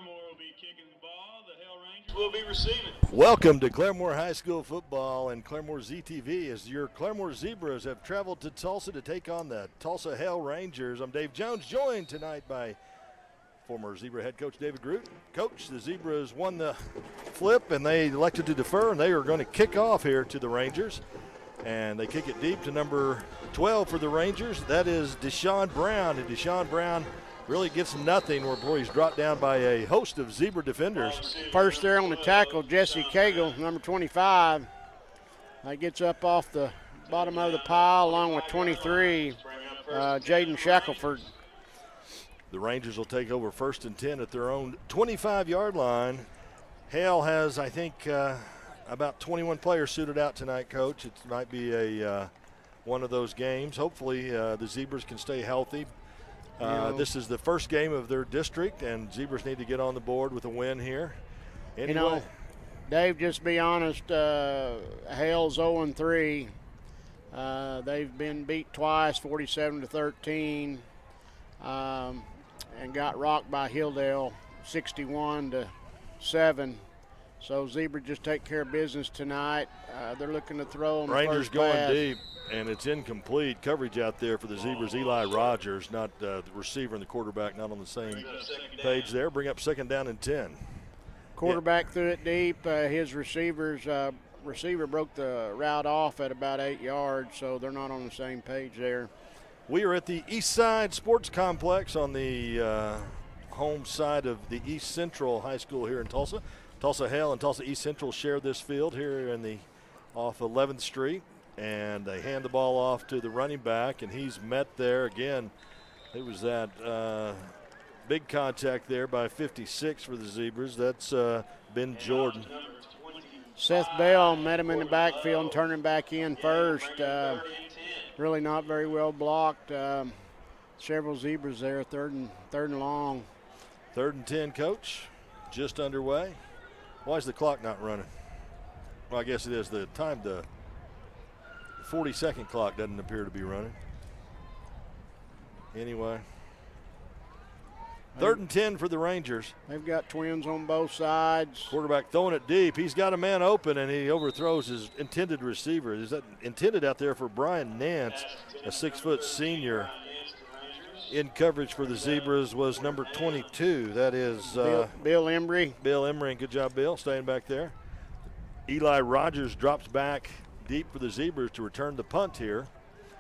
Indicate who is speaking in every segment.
Speaker 1: Claremore will be kicking the ball. The Hale Rangers will be receiving.
Speaker 2: Welcome to Claremore High School football and Claremore ZTV as your Claremore Zebras have traveled to Tulsa to take on the Tulsa Hale Rangers. I'm Dave Jones, joined tonight by former Zebra head coach David Groot. Coach, the Zebras won the flip and they elected to defer, and they are going to kick off here to the Rangers. And they kick it deep to number 12 for the Rangers. That is Deshaun Brown, and Deshaun Brown really gets nothing before he's dropped down by a host of Zebra defenders.
Speaker 3: First there on the tackle, Jesse Cagle, number 25. Gets up off the bottom of the pile along with 23, Jaden Shackelford.
Speaker 2: The Rangers will take over 1st and 10 at their own 25-yard line. Hale has, I think, about 21 players suited out tonight, Coach. It might be a one of those games. Hopefully the Zebras can stay healthy. This is the first game of their district, and Zebras need to get on the board with a win here. Anyway.
Speaker 3: Dave, just be honest, Hale's 0-3. They've been beat twice, 47-13, and got rocked by Hilldale, 61-7. So Zebra just take care of business tonight. They're looking to throw on
Speaker 2: Rangers
Speaker 3: the first
Speaker 2: going
Speaker 3: pass.
Speaker 2: deep, and it's incomplete coverage out there for the Zebras. Eli Rogers, not the receiver and the quarterback, not on the same page there. Bring up 2nd down and 10.
Speaker 3: Quarterback threw it deep. His receiver broke the route off at about 8 yards, so they're not on the same page there.
Speaker 2: We are at the East Side Sports Complex on the home side of the East Central High School here in Tulsa. Tulsa Hale and Tulsa East Central share this field here off 11th Street, and they hand the ball off to the running back, and he's met there again. It was that big contact there by 56 for the Zebras. That's Ben Jordan.
Speaker 3: Seth Bell met him in the backfield and turned him back in first. Really not very well blocked. Several Zebras there, third and long.
Speaker 2: 3rd and 10, Coach, just underway. Why is the clock not running? Well, I guess it is. The 40-second clock doesn't appear to be running. Anyway, 3rd and 10 for the Rangers.
Speaker 3: They've got twins on both sides.
Speaker 2: Quarterback throwing it deep. He's got a man open, and he overthrows his intended receiver. Is that intended out there for Brian Nance, a 6-foot senior? In coverage for the Zebras was number 22. That is
Speaker 3: Bill Embry.
Speaker 2: Bill Embry, and good job, Bill, staying back there. Eli Rogers drops back deep for the Zebras to return the punt here.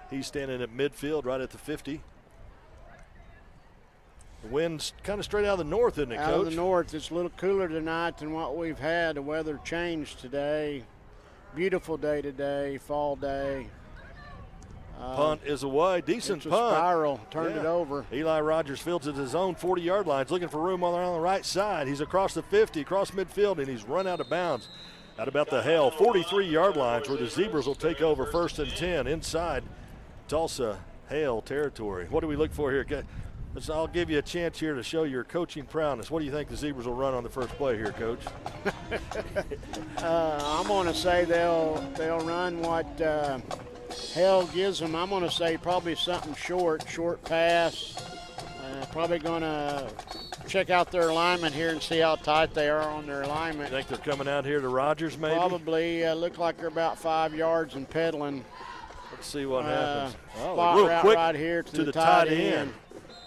Speaker 2: He's standing at midfield right at the 50. The wind's kind of straight out of the north, isn't it, Coach?
Speaker 3: Out of the north. It's a little cooler tonight than what we've had. The weather changed today. Beautiful day today, fall day.
Speaker 2: Punt is away. Decent
Speaker 3: it's a
Speaker 2: punt.
Speaker 3: Spiral. Turned it over.
Speaker 2: Eli Rogers fields at his own 40-yard line. He's looking for room on the right side. He's across the 50, across midfield, and he's run out of bounds at about the Hale 43-yard line, where the Zebras will take over 1st and 10 inside Tulsa Hale territory. What do we look for here? I'll give you a chance here to show your coaching prowess. What do you think the Zebras will run on the first play here, Coach?
Speaker 3: I'm going to say they'll run what Hale gives them. I'm going to say probably something short pass. Probably going to check out their alignment here and see how tight they are on their alignment.
Speaker 2: You think they're coming out here to Rogers maybe?
Speaker 3: Probably. Look like they're about 5 yards and pedaling.
Speaker 2: Let's see what happens.
Speaker 3: Spot
Speaker 2: real
Speaker 3: route
Speaker 2: quick
Speaker 3: right here to the tight end.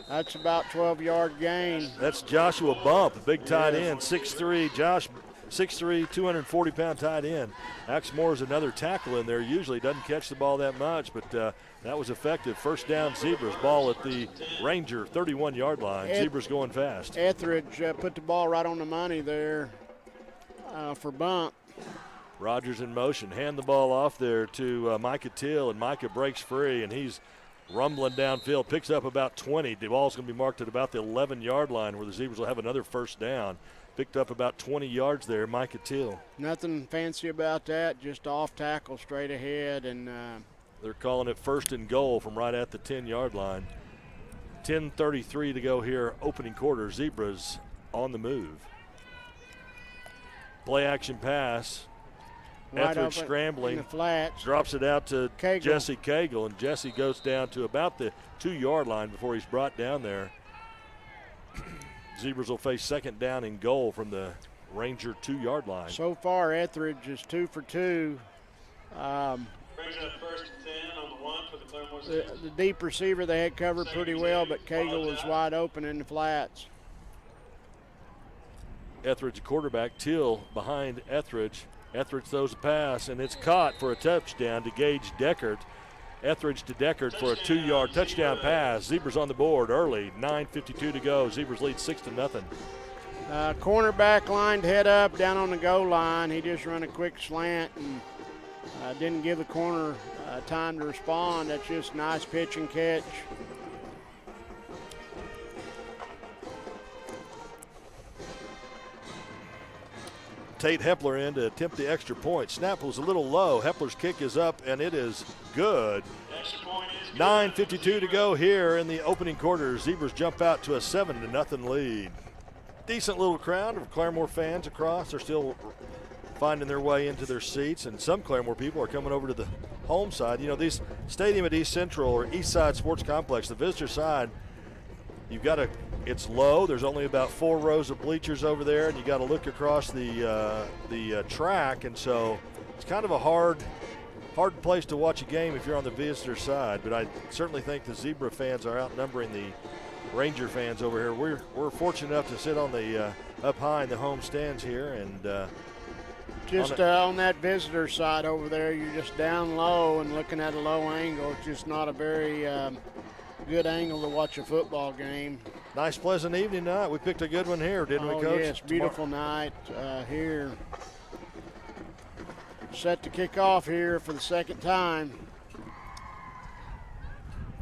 Speaker 3: That's about 12-yard gain.
Speaker 2: That's Joshua Bump, big tight end, 6'3". Josh, 6'3", 240-pound tight end. Axe Moore's another tackle in there. Usually doesn't catch the ball that much, but that was effective. 1st down, Zebras. Ball at the Ranger 31-yard line. Zebras going fast.
Speaker 3: Etheridge put the ball right on the money there for Bump.
Speaker 2: Rogers in motion. Hand the ball off there to Micah Till, and Micah breaks free, and he's rumbling downfield. Picks up about 20. The ball's going to be marked at about the 11-yard line, where the Zebras will have another 1st down. Picked up about 20 yards there, Micah Till.
Speaker 3: Nothing fancy about that, just off tackle straight ahead. And
Speaker 2: they're calling it 1st and goal from right at the 10-yard line. 10:33 to go here, opening quarter. Zebras on the move. Play action pass.
Speaker 3: right
Speaker 2: Etheridge scrambling,
Speaker 3: in the flats.
Speaker 2: drops it out to
Speaker 3: Cagle.
Speaker 2: Jesse Cagle, and Jesse goes down to about the 2-yard line before he's brought down there. Zebras will face second down and goal from the Ranger 2-yard line.
Speaker 3: So far, Etheridge is 2 for 2.
Speaker 1: Brings up 1st and 10 on the 1 for the Claremore Zebras.
Speaker 3: The deep receiver they had covered pretty well, but Cagle was wide open in the flats.
Speaker 2: Etheridge, quarterback. Till behind Etheridge. Etheridge throws a pass, and it's caught for a touchdown to Gage Deckert. Etheridge to Deckert for a 2-yard touchdown pass. Zebras on the board early. 9:52 to go. Zebras lead 6-0.
Speaker 3: Cornerback lined head up down on the goal line. He just run a quick slant and didn't give the corner time to respond. That's just nice pitch and catch.
Speaker 2: Tate Hepler in to attempt the extra point. Snap was a little low. Hepler's kick is up, and it is good. 9:52 to go here in the opening quarter. Zebras jump out to a 7-0 lead. Decent little crowd of Claremore fans across. They're still finding their way into their seats, and some Claremore people are coming over to the home side. You know, this stadium at East Central or East Side Sports Complex, the visitor side, you've got it's low. There's only about 4 rows of bleachers over there, and you got to look across the track, and so it's kind of a hard place to watch a game if you're on the visitor side. But I certainly think the Zebra fans are outnumbering the Ranger fans over here. We're fortunate enough to sit on the up high in the home stands here, and
Speaker 3: just on that visitor side over there, you're just down low and looking at a low angle. It's just not a very good angle to watch a football game.
Speaker 2: Nice, pleasant evening tonight. We picked a good one here, didn't we, Coach?
Speaker 3: Yes, beautiful night here. Set to kick off here for the second time.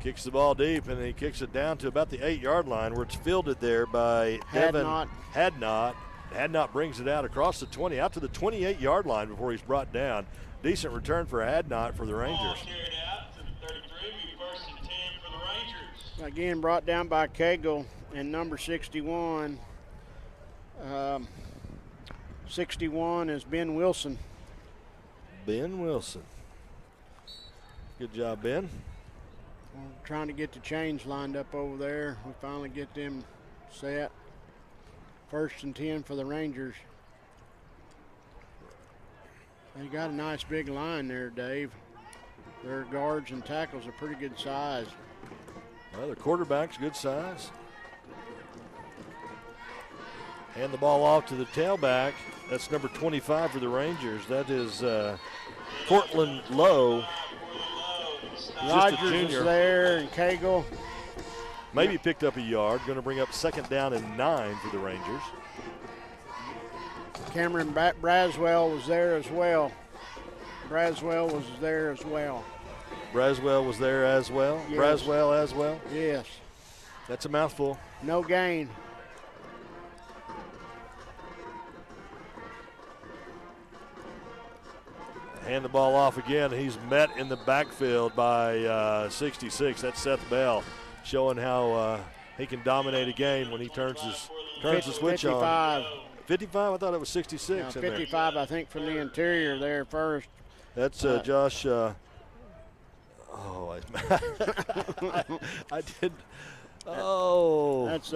Speaker 2: Kicks the ball deep, and he kicks it down to about the 8-yard line, where it's fielded there by Evan Hadnot. Hadnot brings it out across the 20, out to the 28-yard line before he's brought down. Decent return for Hadnot for the Rangers.
Speaker 1: Ball carried out to the 33, 1st and 10 for the Rangers.
Speaker 3: Again, brought down by Cagle and number 61. 61 is Ben Wilson.
Speaker 2: Ben Wilson. Good job, Ben.
Speaker 3: We're trying to get the chains lined up over there. We finally get them set. 1st and 10 for the Rangers. They got a nice big line there, Dave. Their guards and tackles are pretty good size.
Speaker 2: Well, their quarterback's good size. Hand the ball off to the tailback. That's number 25 for the Rangers. That is Cortland Lowe.
Speaker 3: Rogers is there, and Cagle.
Speaker 2: Maybe picked up a yard. Going to bring up 2nd down and 9 for the Rangers.
Speaker 3: Cameron Braswell was there as well. Braswell was there as well.
Speaker 2: Braswell was there as well?
Speaker 3: Yes.
Speaker 2: Braswell as well?
Speaker 3: Yes.
Speaker 2: That's a mouthful.
Speaker 3: No gain.
Speaker 2: Hand the ball off again. He's met in the backfield by 66. That's Seth Bell, showing how he can dominate a game when he turns the switch
Speaker 3: 55.
Speaker 2: on. 55? I thought it was 66.
Speaker 3: No, 55, I think, from the interior there first.
Speaker 2: That's Josh. I did. Oh.
Speaker 3: That's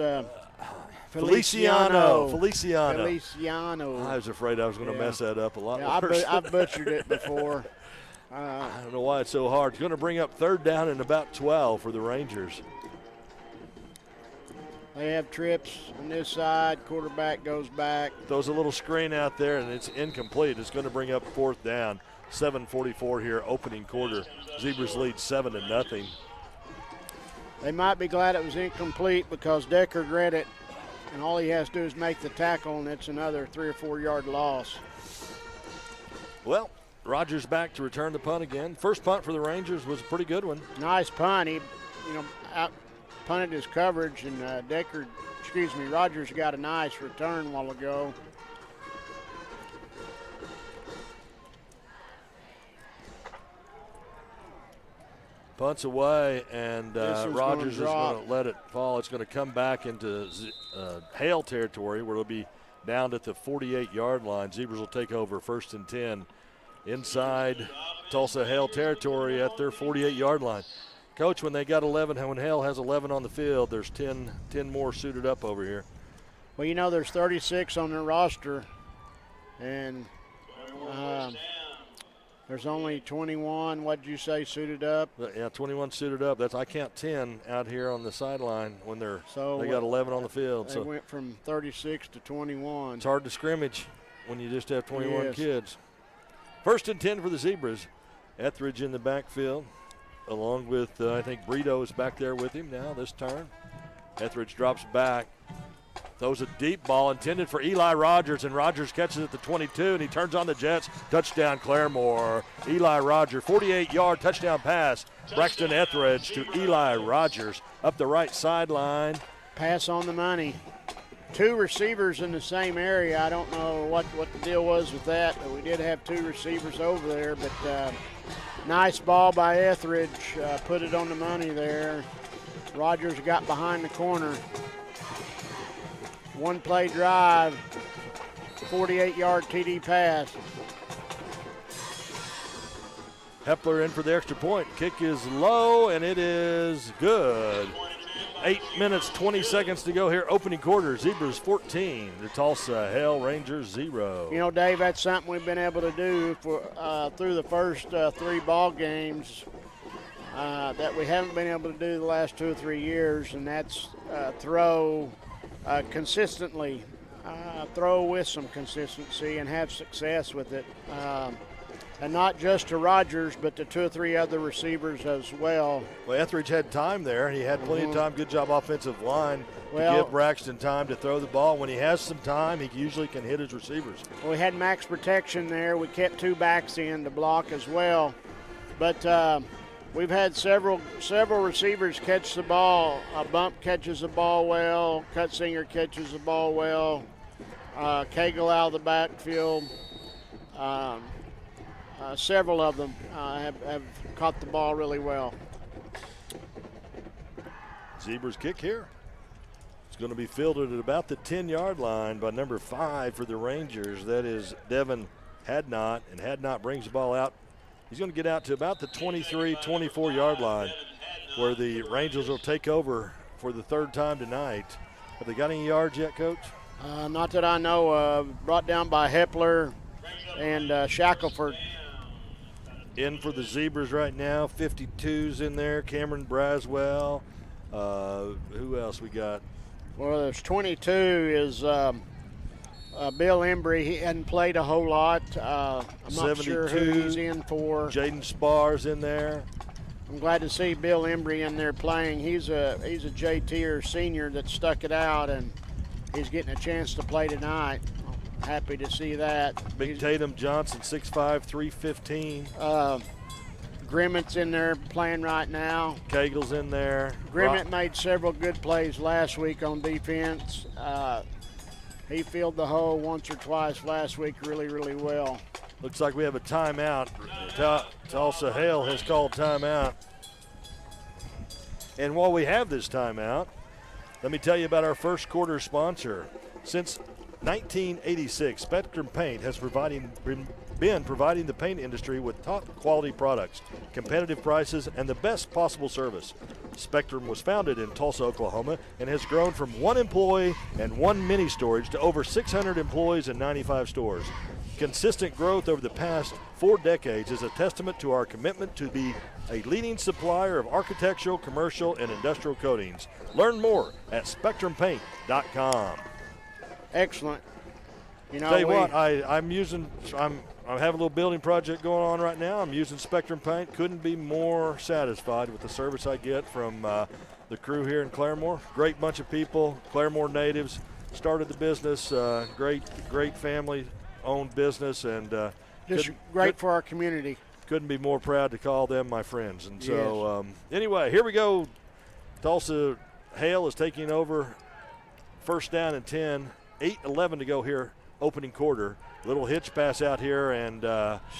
Speaker 2: Feliciano.
Speaker 3: Feliciano.
Speaker 2: I was afraid I was going to mess that up a lot
Speaker 3: worse. I've butchered it before.
Speaker 2: I don't know why it's so hard. It's going to bring up 3rd down and about 12 for the Rangers.
Speaker 3: They have trips on this side. Quarterback goes back.
Speaker 2: Throws a little screen out there, and it's incomplete. It's going to bring up 4th down. 7:44 here, opening quarter. Zebras lead 7-0.
Speaker 3: They might be glad it was incomplete because Deckard read it, and all he has to do is make the tackle, and it's another 3 or 4 yard loss.
Speaker 2: Well, Rogers back to return the punt again. First punt for the Rangers was a pretty good one.
Speaker 3: Nice punt. He, out punted his coverage, and Rogers got a nice return a while ago.
Speaker 2: Punts away, and Rogers is going to let it fall. It's going to come back into Hale territory, where it'll be down at the 48-yard line. Zebras will take over 1st and 10 inside Tulsa Hale territory at their 48-yard line. Coach, when they got 11, when Hale has 11 on the field, there's 10 more suited up over here.
Speaker 3: Well, you know, there's 36 on their roster, and there's only 21, what'd you say, suited up?
Speaker 2: Yeah, 21 suited up. I count 10 out here on the sideline when they got 11 on the field.
Speaker 3: They went from 36 to 21.
Speaker 2: It's hard to scrimmage when you just have 21
Speaker 3: Yes.
Speaker 2: kids. 1st and 10 for the Zebras. Etheridge in the backfield, along with, I think Brito is back there with him now this turn. Etheridge drops back, throws a deep ball intended for Eli Rogers, and Rogers catches it at the 22, and he turns on the Jets. Touchdown, Claremore. Eli Rogers, 48-yard touchdown pass. Braxton Etheridge to Eli Rogers up the right sideline.
Speaker 3: Pass on the money. 2 receivers in the same area. I don't know what the deal was with that, but we did have 2 receivers over there. But nice ball by Etheridge. Put it on the money there. Rogers got behind the corner. 1-play drive, 48-yard TD pass.
Speaker 2: Hepler in for the extra point. Kick is low, and it is good. 8 minutes, 20 seconds to go here. Opening quarter, Zebras 14, the Tulsa Hale Rangers 0.
Speaker 3: You know, Dave, that's something we've been able to do through the first 3 ball games that we haven't been able to do the last 2 or 3 years, and that's throw consistently, throw with some consistency and have success with it. And not just to Rogers, but to 2 or 3 other receivers as well.
Speaker 2: Well, Etheridge had time there. He had plenty of time. Good job offensive line to give Braxton time to throw the ball. When he has some time, he usually can hit his receivers.
Speaker 3: We had max protection there. We kept 2 backs in to block as well. But we've had several receivers catch the ball. Bump catches the ball well. Cutsinger catches the ball well. Cagle out of the backfield. Several of them have caught the ball really well.
Speaker 2: Zebras kick here. It's going to be fielded at about the 10-yard line by number 5 for the Rangers. That is Devin Hadnot, and Hadnot brings the ball out. He's going to get out to about the 23, 24-yard line where the Rangers will take over for the 3rd time tonight. Have they got any yards yet, Coach?
Speaker 3: Not that I know of. Brought down by Hepler and Shackelford.
Speaker 2: In for the Zebras right now, 52's in there. Cameron Braswell. Who else we got?
Speaker 3: Well, there's 22 is Bill Embry. He hadn't played a whole lot. I'm not sure who he's in for.
Speaker 2: Jaden Spar's in there.
Speaker 3: I'm glad to see Bill Embry in there playing. He's a J-tier senior that stuck it out, and he's getting a chance to play tonight. Happy to see that.
Speaker 2: Big Tatum Johnson, 6'5", 315.
Speaker 3: Grimmett's in there playing right now.
Speaker 2: Cagle's in there.
Speaker 3: Grimmett made several good plays last week on defense. He filled the hole once or twice last week really, really well.
Speaker 2: Looks like we have a timeout. Tulsa Hale has called timeout. And while we have this timeout, let me tell you about our first quarter sponsor. Since 1986, Spectrum Paint has been providing the paint industry with top quality products, competitive prices, and the best possible service. Spectrum was founded in Tulsa, Oklahoma, and has grown from 1 employee and 1 mini storage to over 600 employees and 95 stores. Consistent growth over the past 4 decades is a testament to our commitment to be a leading supplier of architectural, commercial, and industrial coatings. Learn more at SpectrumPaint.com.
Speaker 3: Excellent. You know,
Speaker 2: tell you what, I'm having a little building project going on right now. I'm using Spectrum Paint. Couldn't be more satisfied with the service I get from the crew here in Claremore. Great bunch of people, Claremore natives. Started the business, great family-owned business, and
Speaker 3: just great for our community.
Speaker 2: Couldn't be more proud to call them my friends. And so, anyway, here we go. Tulsa Hale is taking over. 1st down and 10. 8:11 to go here, opening quarter. Little hitch pass out here, and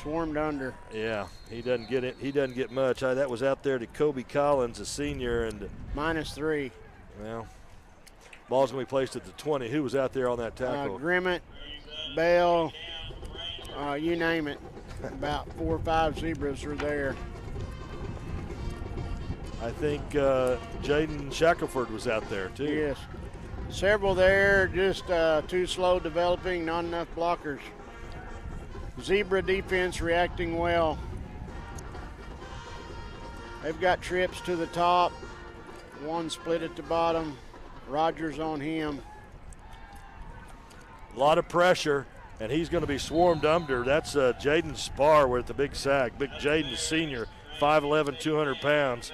Speaker 3: swarmed under.
Speaker 2: Yeah, he doesn't get it. He doesn't get much. That was out there to Kobe Collins, a senior, and
Speaker 3: -3.
Speaker 2: Well, ball's gonna be placed at the 20. Who was out there on that tackle?
Speaker 3: Grimmett, Bell, you name it. About 4 or 5 Zebras are there.
Speaker 2: I think Jaden Shackelford was out there too.
Speaker 3: Yes. Several there, just too slow developing, not enough blockers. Zebra defense reacting well. They've got trips to the top. One split at the bottom. Rogers on him.
Speaker 2: A lot of pressure, and he's going to be swarmed under. That's Jaden Spar with the big sack. Big Jaden, senior, 5'11", 200 pounds.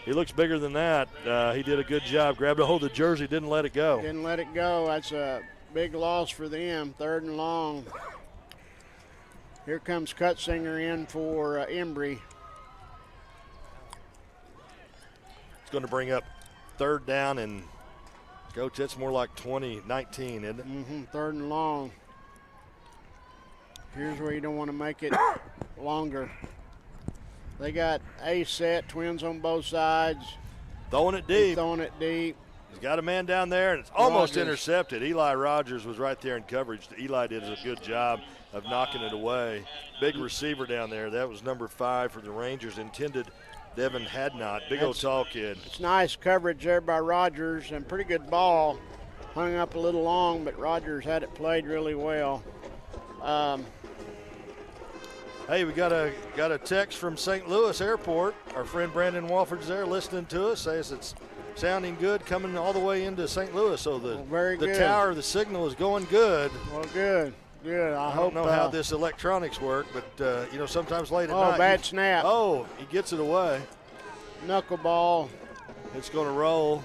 Speaker 2: He looks bigger than that. He did a good job. Grabbed a hold of the jersey, didn't let it go.
Speaker 3: Didn't let it go. That's a big loss for them. 3rd and long. Here comes Cutsinger in for Embry.
Speaker 2: It's going to bring up 3rd down, and Coach, that's more like 2019, isn't it?
Speaker 3: 3rd and long. Here's where you don't want to make it longer. They got a set, twins on both sides.
Speaker 2: Throwing it deep.
Speaker 3: Throwing it deep.
Speaker 2: He's got a man down there, and it's almost intercepted. Eli Rogers was right there in coverage. Eli did a good job of knocking it away. Big receiver down there. That was number 5 for the Rangers, intended Devin Hadnot. Big old tall kid.
Speaker 3: It's nice coverage there by Rogers, and pretty good ball. Hung up a little long, but Rogers had it played really well.
Speaker 2: Hey, we got a text from St. Louis Airport. Our friend Brandon Walford's there listening to us. Says it's sounding good coming all the way into St. Louis. So the tower, the signal is going good.
Speaker 3: Well, good. I
Speaker 2: don't know how this electronics work, but sometimes late at night.
Speaker 3: Oh, bad snap.
Speaker 2: Oh, he gets it away.
Speaker 3: Knuckleball.
Speaker 2: It's going to roll,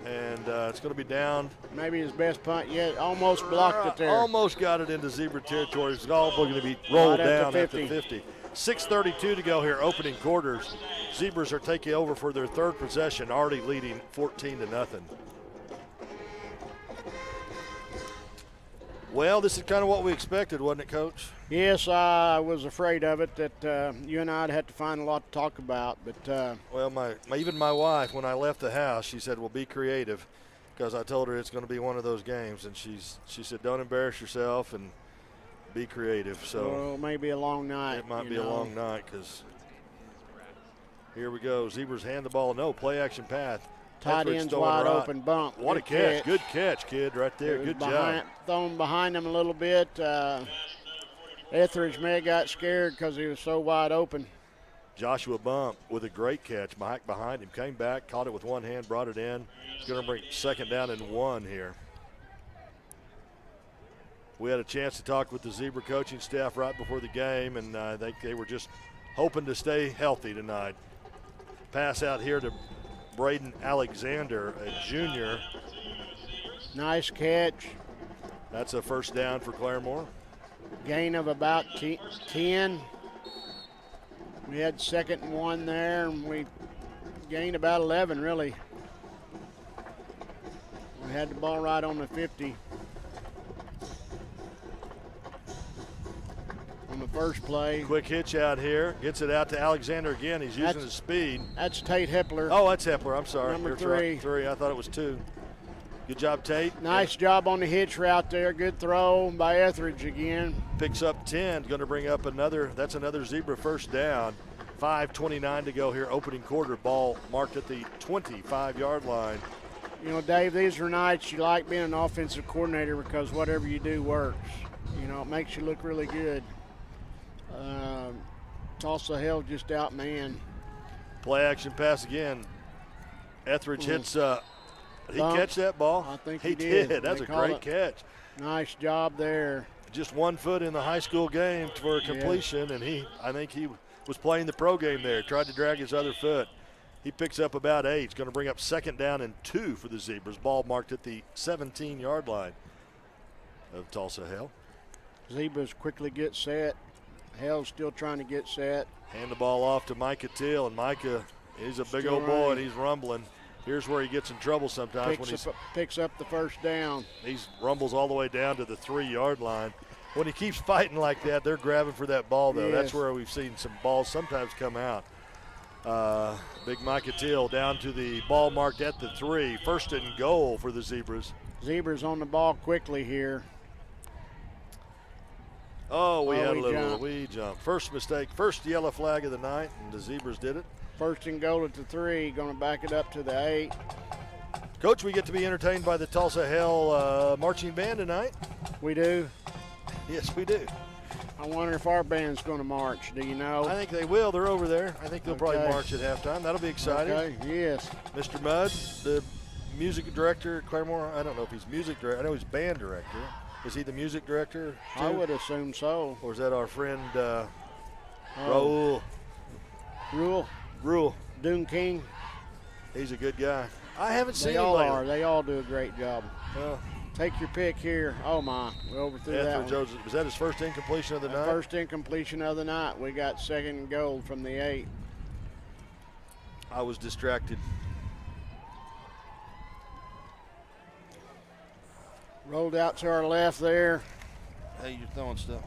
Speaker 2: and it's going to be down.
Speaker 3: Maybe his best punt yet. Almost blocked it there.
Speaker 2: Almost got it into Zebra territory. It's all going to be rolled down at the 50. 6:32 to go here, opening quarters. Zebras are taking over for their 3rd possession, already leading 14-0. Well, this is kind of what we expected, wasn't it, Coach?
Speaker 3: Yes, I was afraid of it, that you and I'd have to find a lot to talk about. But
Speaker 2: well, even my wife, when I left the house, she said, well, be creative, because I told her it's going to be one of those games. And she said, don't embarrass yourself and be creative. So
Speaker 3: well, maybe a long night.
Speaker 2: It might be a long night, because here we go. Zebras hand the ball. No, play action path.
Speaker 3: Tight end's wide open bump.
Speaker 2: What a catch. Good catch, kid, right there. Good job.
Speaker 3: Thrown behind him a little bit. Etheridge may have got scared because he was so wide open.
Speaker 2: Joshua Bump with a great catch. Mike behind him, came back, caught it with one hand, brought it in. He's going to bring 2nd down and 1 here. We had a chance to talk with the Zebra coaching staff right before the game, and I think they were just hoping to stay healthy tonight. Pass out here to Braden Alexander, a junior.
Speaker 3: Nice catch.
Speaker 2: That's a 1st down for Claremore.
Speaker 3: Gain of about 10. We had 2nd and 1 there, and we gained about 11, really. We had the ball right on the 50. On the first play.
Speaker 2: Quick hitch out here. Gets it out to Alexander again. He's using his speed.
Speaker 3: That's Tate Hepler.
Speaker 2: Oh, that's Hepler. I'm sorry.
Speaker 3: Number 3.
Speaker 2: 3. I thought it was 2. Good job, Tate.
Speaker 3: Nice job on the hitch route there. Good throw by Etheridge again.
Speaker 2: Picks up 10. Going to bring up another. That's another Zebra 1st down. 5:29 to go here. Opening quarter. Ball marked at the 25-yard line.
Speaker 3: You know, Dave, these are nights you like being an offensive coordinator, because whatever you do works. You know, it makes you look really good. Tulsa Hale just outmanned.
Speaker 2: Play action pass again. Etheridge hits. He catch that ball?
Speaker 3: I think
Speaker 2: he
Speaker 3: did.
Speaker 2: That's a great catch.
Speaker 3: Nice job there.
Speaker 2: Just 1 foot in the high school game for a completion, and I think he was playing the pro game there. Tried to drag his other foot. He picks up about 8. He's going to bring up 2nd down and 2 for the Zebras. Ball marked at the 17-yard line of Tulsa Hale.
Speaker 3: Zebras quickly get set. Hale's still trying to get set.
Speaker 2: Hand the ball off to Micah Till, and Micah, he's a big old boy, and he's rumbling. Here's where he gets in trouble sometimes.
Speaker 3: Picks up the 1st down.
Speaker 2: He rumbles all the way down to the 3-yard line. When he keeps fighting like that, they're grabbing for that ball, though. Yes. That's where we've seen some balls sometimes come out. Big Micah Till down to the ball marked at the 3. 1st and goal for the Zebras.
Speaker 3: Zebras on the ball quickly here.
Speaker 2: Oh, we had a little wee jump. First mistake, first yellow flag of the night, and the Zebras did it.
Speaker 3: 1st and goal at the 3, going to back it up to the 8.
Speaker 2: Coach, we get to be entertained by the Tulsa Hale marching band tonight.
Speaker 3: We do.
Speaker 2: Yes, we do.
Speaker 3: I wonder if our band's going to march. Do you know?
Speaker 2: I think they will. They're over there. I think they'll probably march at halftime. That'll be exciting.
Speaker 3: Okay, yes.
Speaker 2: Mr. Mudd, the music director at Claremore. I don't know if he's music director. I know he's band director. Is he the music director too?
Speaker 3: I would assume so.
Speaker 2: Or is that our friend Raul?
Speaker 3: Rule. Doon King.
Speaker 2: He's a good guy. I haven't seen
Speaker 3: They
Speaker 2: him
Speaker 3: all
Speaker 2: lately.
Speaker 3: are. They all do a great job.
Speaker 2: Well,
Speaker 3: Take your pick here. Oh, my. We overthrew that one.
Speaker 2: Joseph, was that his first incompletion of the night?
Speaker 3: First incompletion of the night. We got second and goal from the 8.
Speaker 2: I was distracted.
Speaker 3: Rolled out to our left there.
Speaker 2: Hey, you're throwing stuff.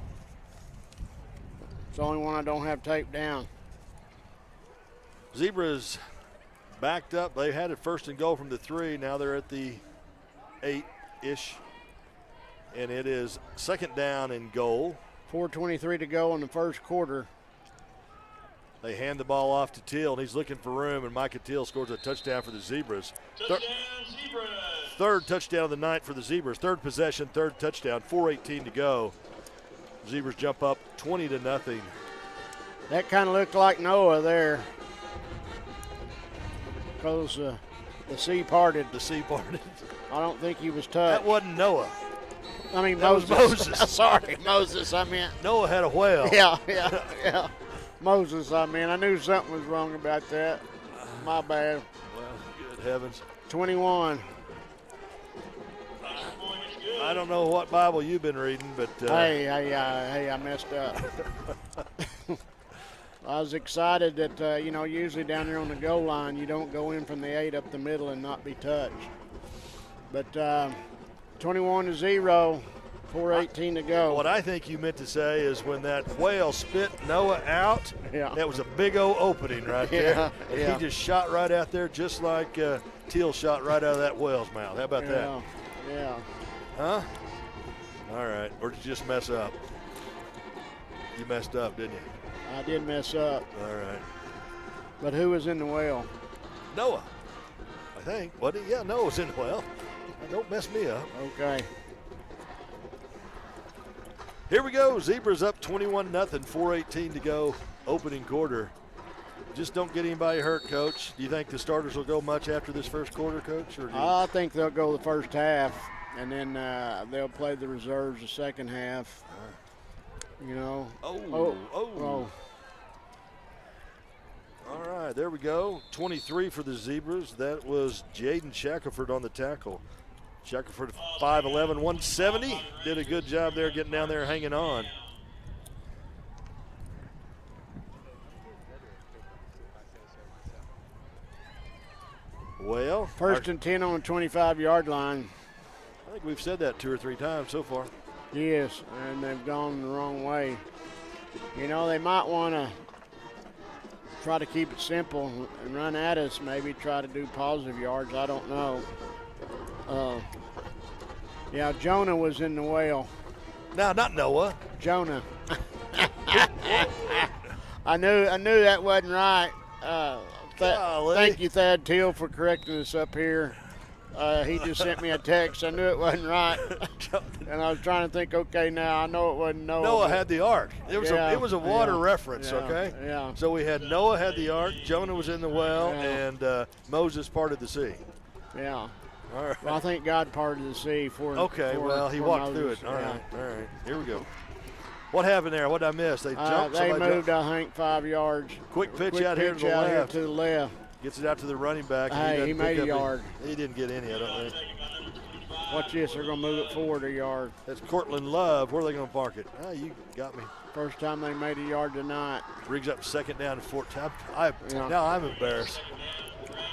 Speaker 3: It's the only one I don't have taped down.
Speaker 2: Zebras backed up. They had it first and goal from the 3. Now they're at the 8-ish. And it is second down and goal.
Speaker 3: 4:23 to go in the first quarter.
Speaker 2: They hand the ball off to Teal, and he's looking for room, and Micah Teal scores a touchdown for the Zebras.
Speaker 1: Touchdown, Zebras.
Speaker 2: Third touchdown of the night for the Zebras. Third possession, third touchdown, 4:18 to go. Zebras jump up 20-0.
Speaker 3: That kind of looked like Noah there. Because the sea parted.
Speaker 2: The sea parted.
Speaker 3: I don't think he was touched.
Speaker 2: That wasn't Noah.
Speaker 3: I mean,
Speaker 2: That was Moses.
Speaker 3: Sorry, Moses, I meant.
Speaker 2: Noah had a whale.
Speaker 3: Yeah. Moses, I mean. I knew something was wrong about that. My bad.
Speaker 2: Well, good heavens.
Speaker 3: 21.
Speaker 2: I don't know what Bible you've been reading, but
Speaker 3: Hey, I messed up. I was excited that, usually down there on the goal line, you don't go in from the 8 up the middle and not be touched. But 21-0, 4:18 to go.
Speaker 2: what I think you meant to say is when that whale spit Noah out,
Speaker 3: Yeah.
Speaker 2: that was a big old opening right there. And
Speaker 3: yeah.
Speaker 2: he just shot right out there just like Teal shot right out of that whale's mouth. How about that?
Speaker 3: Yeah.
Speaker 2: Huh? All right. Or did you just mess up? You messed up, didn't you?
Speaker 3: I did mess up.
Speaker 2: All right.
Speaker 3: But who was in the whale?
Speaker 2: Noah, I think. What? Yeah, Noah's in the well. Don't mess me up.
Speaker 3: Okay.
Speaker 2: Here we go. Zebras up 21-0, 4:18 to go. Opening quarter. Just don't get anybody hurt, Coach. Do you think the starters will go much after this first quarter, Coach? Or
Speaker 3: I think they'll go the first half, and then they'll play the reserves the second half.
Speaker 2: Oh. All right, there we go. 23 for the Zebras. That was Jaden Shackelford on the tackle. Shackelford 5'11", 170. Did a good job there getting down there, hanging on. Well,
Speaker 3: First and 10 on the 25-yard line.
Speaker 2: I think we've said that 2 or 3 times so far.
Speaker 3: Yes, and they've gone the wrong way. They might want to try to keep it simple and run at us, maybe try to do positive yards. I don't know. Jonah was in the whale.
Speaker 2: No, not Noah.
Speaker 3: Jonah. I knew that wasn't right. Thank you, Thad Teal, for correcting us up here. He just sent me a text. I knew it wasn't right. And I was trying to think, okay, now I know it wasn't Noah.
Speaker 2: Noah had the ark. It was a water reference,
Speaker 3: yeah,
Speaker 2: okay?
Speaker 3: Yeah.
Speaker 2: So we had Noah had the ark, Jonah was in the well,
Speaker 3: Yeah.
Speaker 2: and Moses parted the sea.
Speaker 3: Yeah.
Speaker 2: All right.
Speaker 3: Well, I think God parted the sea for
Speaker 2: Okay, well, he
Speaker 3: for
Speaker 2: walked through
Speaker 3: Moses.
Speaker 2: it. All right. Here we go. What happened there? What did I miss? They jumped.
Speaker 3: They
Speaker 2: somebody
Speaker 3: moved,
Speaker 2: jumped.
Speaker 3: I think, 5 yards.
Speaker 2: Quick pitch out here to the left.
Speaker 3: left.
Speaker 2: Gets it out to the running back. and
Speaker 3: Hey,
Speaker 2: doesn't
Speaker 3: he
Speaker 2: pick
Speaker 3: made a
Speaker 2: up
Speaker 3: yard.
Speaker 2: He didn't get any, I don't think.
Speaker 3: Watch this. They're going to move it forward a yard.
Speaker 2: That's Cortland Love. Where are they going to park it? Oh, you got me.
Speaker 3: First time they made a yard tonight.
Speaker 2: Brings up second down and 14.
Speaker 3: Yeah.
Speaker 2: Now I'm embarrassed.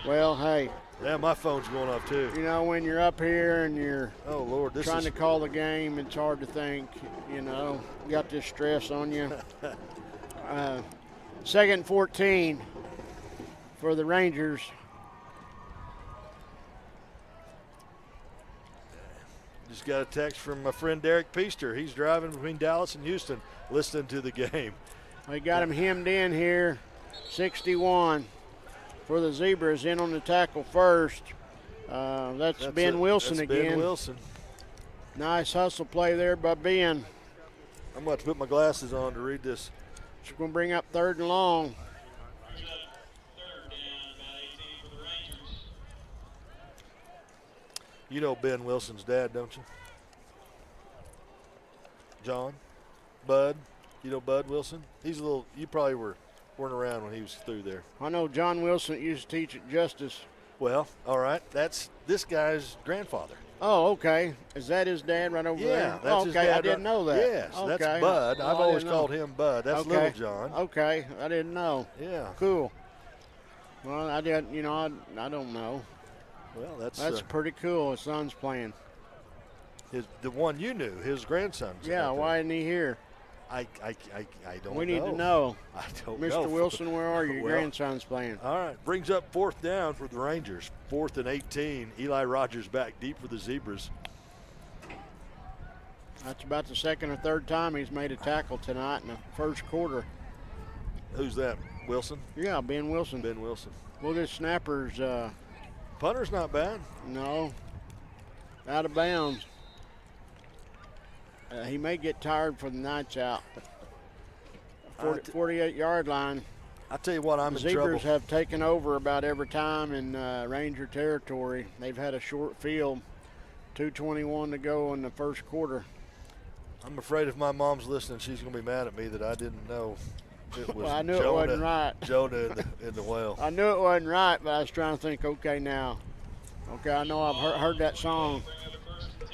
Speaker 3: Well, hey,
Speaker 2: Yeah, my phone's going off too.
Speaker 3: when you're up here and you're
Speaker 2: Oh, Lord. This
Speaker 3: trying
Speaker 2: is
Speaker 3: to call the game, it's hard to think, you got this stress on you. Second and 14 for the Rangers.
Speaker 2: Just got a text from my friend Derek Peaster. He's driving between Dallas and Houston listening to the game.
Speaker 3: They got him hemmed in here. 61 for the Zebras in on the tackle first. That's Ben Wilson
Speaker 2: that's
Speaker 3: again.
Speaker 2: Ben Wilson.
Speaker 3: Nice hustle play there by Ben.
Speaker 2: I'm about to put my glasses on to read this.
Speaker 3: It's going to bring up 3rd and long.
Speaker 1: Brings up 3rd down, about 18 for the Rangers.
Speaker 2: You know Ben Wilson's dad, don't you? John? Bud? You know Bud Wilson? He's a little, you probably weren't around when he was through there.
Speaker 3: I know John Wilson used to teach at Justice.
Speaker 2: Well, all right. That's this guy's grandfather.
Speaker 3: Oh, okay. Is that his dad right over there?
Speaker 2: Yeah, that's his
Speaker 3: okay,
Speaker 2: dad.
Speaker 3: I didn't know that.
Speaker 2: Yes,
Speaker 3: okay.
Speaker 2: that's Bud.
Speaker 3: Oh,
Speaker 2: I've
Speaker 3: I
Speaker 2: always
Speaker 3: didn't know.
Speaker 2: called him Bud. That's
Speaker 3: okay.
Speaker 2: Little John.
Speaker 3: Okay, I didn't know.
Speaker 2: Yeah.
Speaker 3: Cool. Well, I didn't, I don't know.
Speaker 2: Well, that's
Speaker 3: pretty cool. His son's playing.
Speaker 2: the one you knew, his grandson's.
Speaker 3: Yeah, why isn't he here?
Speaker 2: I don't know.
Speaker 3: We need to know.
Speaker 2: I don't know.
Speaker 3: Mr. Wilson, where are you? Your
Speaker 2: Well,
Speaker 3: grandson's playing.
Speaker 2: All right, brings up 4th down for the Rangers. 4th and 18. Eli Rogers back deep for the Zebras.
Speaker 3: That's about the 2nd or 3rd time he's made a tackle tonight in the 1st quarter.
Speaker 2: Who's that? Wilson?
Speaker 3: Yeah, Ben Wilson.
Speaker 2: Ben Wilson.
Speaker 3: Well, this snapper's,
Speaker 2: Punter's not bad.
Speaker 3: no, out of bounds. He may get tired for the nights out. 48-yard line.
Speaker 2: I tell you what, I'm
Speaker 3: The
Speaker 2: in trouble.
Speaker 3: Zebras have taken over about every time in Ranger territory. They've had a short field, 2:21 to go in the 1st quarter.
Speaker 2: I'm afraid if my mom's listening, she's going to be mad at me that I didn't know it was
Speaker 3: Well, I knew
Speaker 2: Jonah,
Speaker 3: it wasn't right.
Speaker 2: Jonah in the well.
Speaker 3: I knew it wasn't right, but I was trying to think, okay, now. Okay, I know I've heard that song.
Speaker 1: Bring up 1st and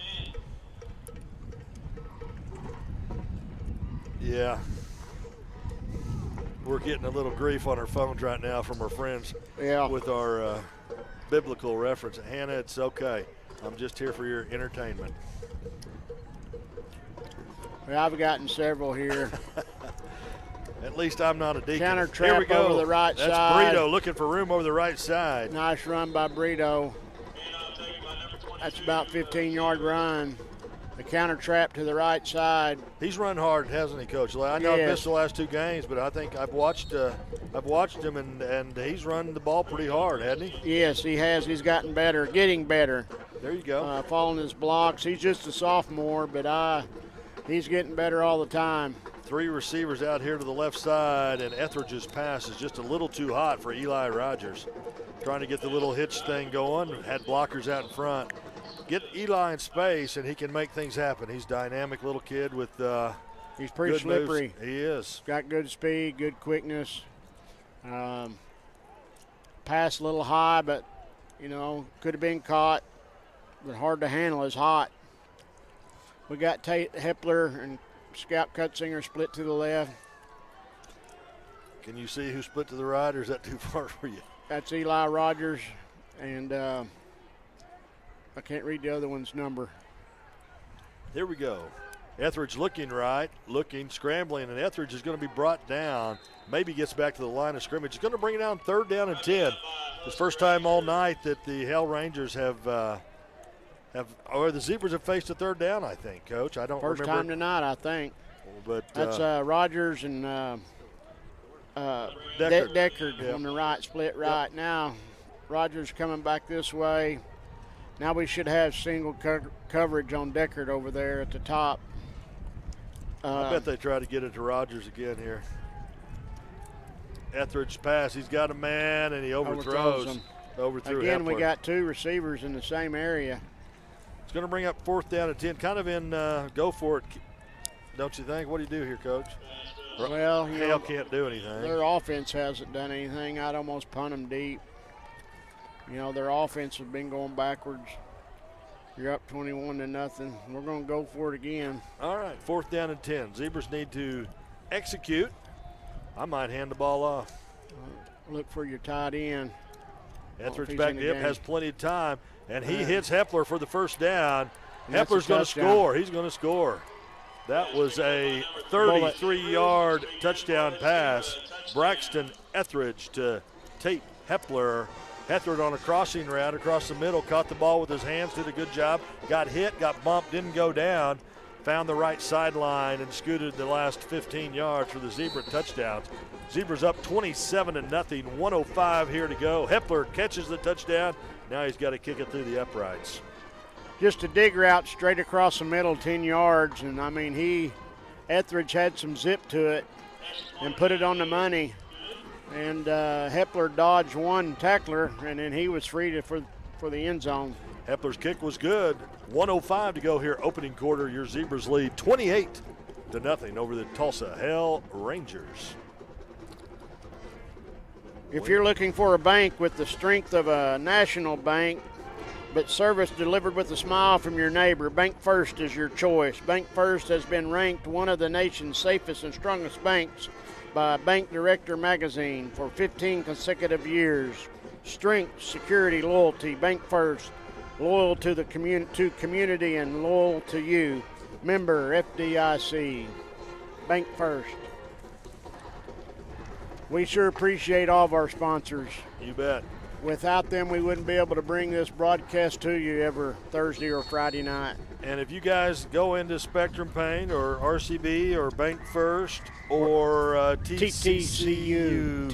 Speaker 1: 10.
Speaker 2: Yeah. We're getting a little grief on our phones right now from our friends
Speaker 3: Yeah.
Speaker 2: with our biblical reference. Hannah, it's okay. I'm just here for your entertainment.
Speaker 3: Yeah, I've gotten several here.
Speaker 2: At least I'm not a deacon.
Speaker 3: Counter
Speaker 2: Here we
Speaker 3: trap
Speaker 2: go.
Speaker 3: over the right
Speaker 2: That's
Speaker 3: side.
Speaker 2: Brito looking for room over the right side.
Speaker 3: Nice run by Brito.
Speaker 1: And I'll take it by number 22.
Speaker 3: That's about 15-yard run. The counter trap to the right side.
Speaker 2: He's run hard, hasn't he, Coach? I know I've
Speaker 3: Yes.
Speaker 2: missed the last 2 games, but I think I've watched him, and he's run the ball pretty hard, hasn't he?
Speaker 3: Yes, he has. He's gotten better, getting better.
Speaker 2: There you go.
Speaker 3: Following his blocks. He's just a sophomore, but he's getting better all the time.
Speaker 2: 3 receivers out here to the left side, and Etheridge's pass is just a little too hot for Eli Rogers. Trying to get the little hitch thing going, had blockers out in front. Get Eli in space, and he can make things happen. He's a dynamic little kid with
Speaker 3: He's pretty
Speaker 2: good moves.
Speaker 3: slippery.
Speaker 2: He is.
Speaker 3: Got good speed, good quickness. Pass a little high, but, could have been caught. But hard to handle is hot. We got Tate Hepler and Scout Cutzinger split to the left.
Speaker 2: Can you see who split to the right, or is that too far for you?
Speaker 3: That's Eli Rogers, and I can't read the other one's number.
Speaker 2: Here we go. Etheridge looking right, scrambling, and Etheridge is going to be brought down. Maybe gets back to the line of scrimmage. He's going to bring it down 3rd down and 10. It's the first time all night that the Hale Rangers or the Zebras have faced a 3rd down, I think, Coach. I don't
Speaker 3: First
Speaker 2: remember.
Speaker 3: time tonight, I think.
Speaker 2: But
Speaker 3: That's Rogers and
Speaker 2: Deckard.
Speaker 3: Deckard
Speaker 2: Yep.
Speaker 3: on the right, split right. Now, Rogers coming back this way. Now we should have single coverage on Deckard over there at the top.
Speaker 2: I bet they try to get it to Rogers again here. Etheridge pass. He's got a man, and he overthrows.
Speaker 3: him.
Speaker 2: Overthrew
Speaker 3: Again, we
Speaker 2: Hepler.
Speaker 3: got 2 receivers in the same area.
Speaker 2: It's going to bring up 4th down and 10. Kind of in go for it, don't you think? What do you do here, Coach?
Speaker 3: Well,
Speaker 2: Hale can't do anything.
Speaker 3: their offense hasn't done anything. I'd almost punt them deep. Their offense has been going backwards. You're up 21-0. We're going to go for it again.
Speaker 2: All right, 4th down and 10. Zebras need to execute. I might hand the ball off.
Speaker 3: Look for your tight end.
Speaker 2: Etheridge
Speaker 3: he's
Speaker 2: back
Speaker 3: in the
Speaker 2: dip,
Speaker 3: game.
Speaker 2: has plenty of time, and he hits Hepler for the 1st down.
Speaker 3: And that's a
Speaker 2: Hepler's going to
Speaker 3: touchdown.
Speaker 2: score. He's going to score. That was a 33-yard touchdown pass. Braxton Etheridge to Tate Hepler. Etheridge on a crossing route across the middle, caught the ball with his hands, did a good job. Got hit, got bumped, didn't go down. found the right sideline and scooted the last 15 yards for the Zebra touchdown. Zebras up 27-0, 1:05 here to go. Hepler catches the touchdown. Now he's got to kick it through the uprights.
Speaker 3: Just a dig route straight across the middle, 10 yards. And, I mean, Etheridge had some zip to it and put it on the money. And Hepler dodged one tackler, and then he was free for the end zone.
Speaker 2: Hepler's kick was good. 1:05 to go here, opening quarter. Your Zebras lead 28-0 over the Tulsa Hale Rangers.
Speaker 3: If you're looking for a bank with the strength of a national bank, but service delivered with a smile from your neighbor, Bank First is your choice. Bank First has been ranked one of the nation's safest and strongest banks by Bank Director magazine for 15 consecutive years. Strength, security, loyalty, Bank First, loyal to the community and loyal to you. Member FDIC, Bank First. We sure appreciate all of our sponsors.
Speaker 2: You bet.
Speaker 3: Without them, we wouldn't be able to bring this broadcast to you every Thursday or Friday night.
Speaker 2: And if you guys go into Spectrum Paint or RCB or Bank First or TCCU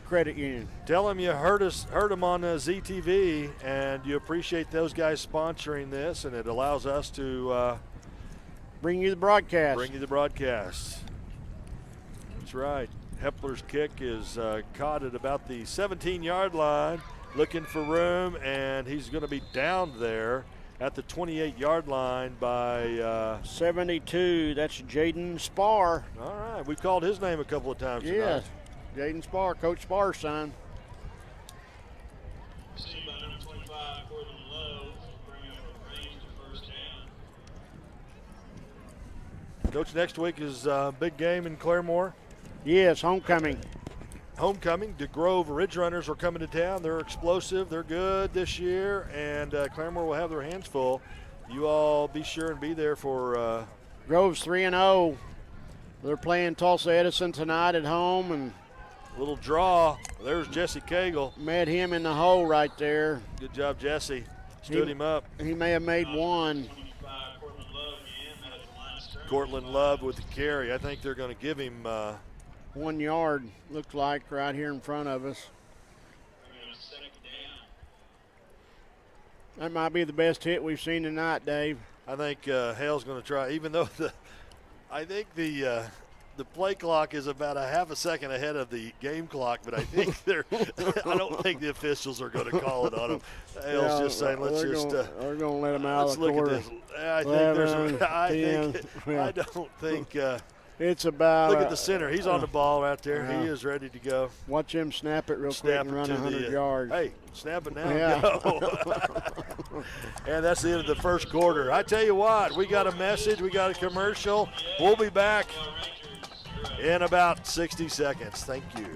Speaker 3: Credit Union,
Speaker 2: tell them you heard them on ZTV, and you appreciate those guys sponsoring this, and it allows us to
Speaker 3: bring you the broadcast.
Speaker 2: That's right. Hepler's kick is caught at about the 17-yard line, looking for room, and he's going to be down there at the 28-yard line by
Speaker 3: 72. That's Jaden Spar.
Speaker 2: All right, we called his name a couple of times
Speaker 3: yes.
Speaker 2: tonight.
Speaker 3: Jaden Spar, Coach Spar's son.
Speaker 1: Received by number 25, Corbin Love, bring up a range to first down.
Speaker 2: Coach, next week is a big game in Claremore.
Speaker 3: Yes, homecoming.
Speaker 2: DeGrove Ridge Runners are coming to town. They're explosive. They're good this year, and Claremore will have their hands full. You all be sure and be there for
Speaker 3: Grove's 3-0. They're playing Tulsa Edison tonight at home, and
Speaker 2: little draw. There's Jesse Cagle.
Speaker 3: Met him in the hole right there.
Speaker 2: Good job, Jesse. Stood him up.
Speaker 3: He may have made one.
Speaker 2: Cortland Love with the carry. I think they're going to give him
Speaker 3: 1 yard, looks like, right here in front of us. That might be the best hit we've seen tonight, Dave.
Speaker 2: I think Hale's going to try, even though I think the play clock is about a half a second ahead of the game clock, but I think I don't think the officials are going to call it on them. Hale's just saying, let's just.
Speaker 3: We're going to let them out
Speaker 2: let's
Speaker 3: of the
Speaker 2: look
Speaker 3: quarter.
Speaker 2: at this. I don't think.
Speaker 3: It's about.
Speaker 2: Look at the center. He's on the ball right there. He is ready to go.
Speaker 3: Watch him snap it real quick and run 100 yards.
Speaker 2: Hey, snap it now.
Speaker 3: Yeah.
Speaker 2: Go. And that's the end of the first quarter. I tell you what, we got a message. We got a commercial. We'll be back in about 60 seconds. Thank you.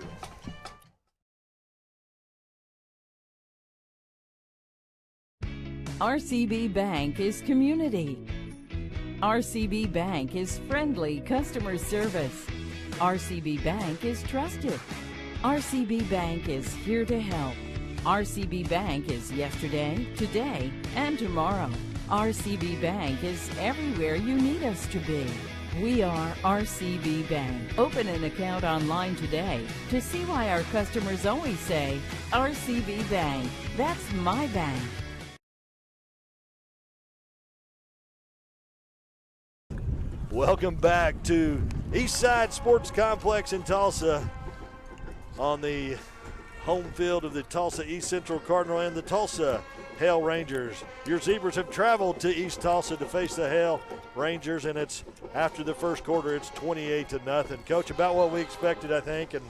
Speaker 4: RCB Bank is community. RCB Bank is friendly customer service. RCB Bank is trusted. RCB Bank is here to help. RCB Bank is yesterday, today, and tomorrow. RCB Bank is everywhere you need us to be. We are RCB Bank. Open an account online today to see why our customers always say, RCB Bank, that's my bank.
Speaker 2: Welcome back to Eastside Sports Complex in Tulsa on the home field of the Tulsa East Central Cardinal and the Tulsa Hale Rangers. Your Zebras have traveled to East Tulsa to face the Hale Rangers, and it's after the first quarter, it's 28-0. Coach, about what we expected, I think, and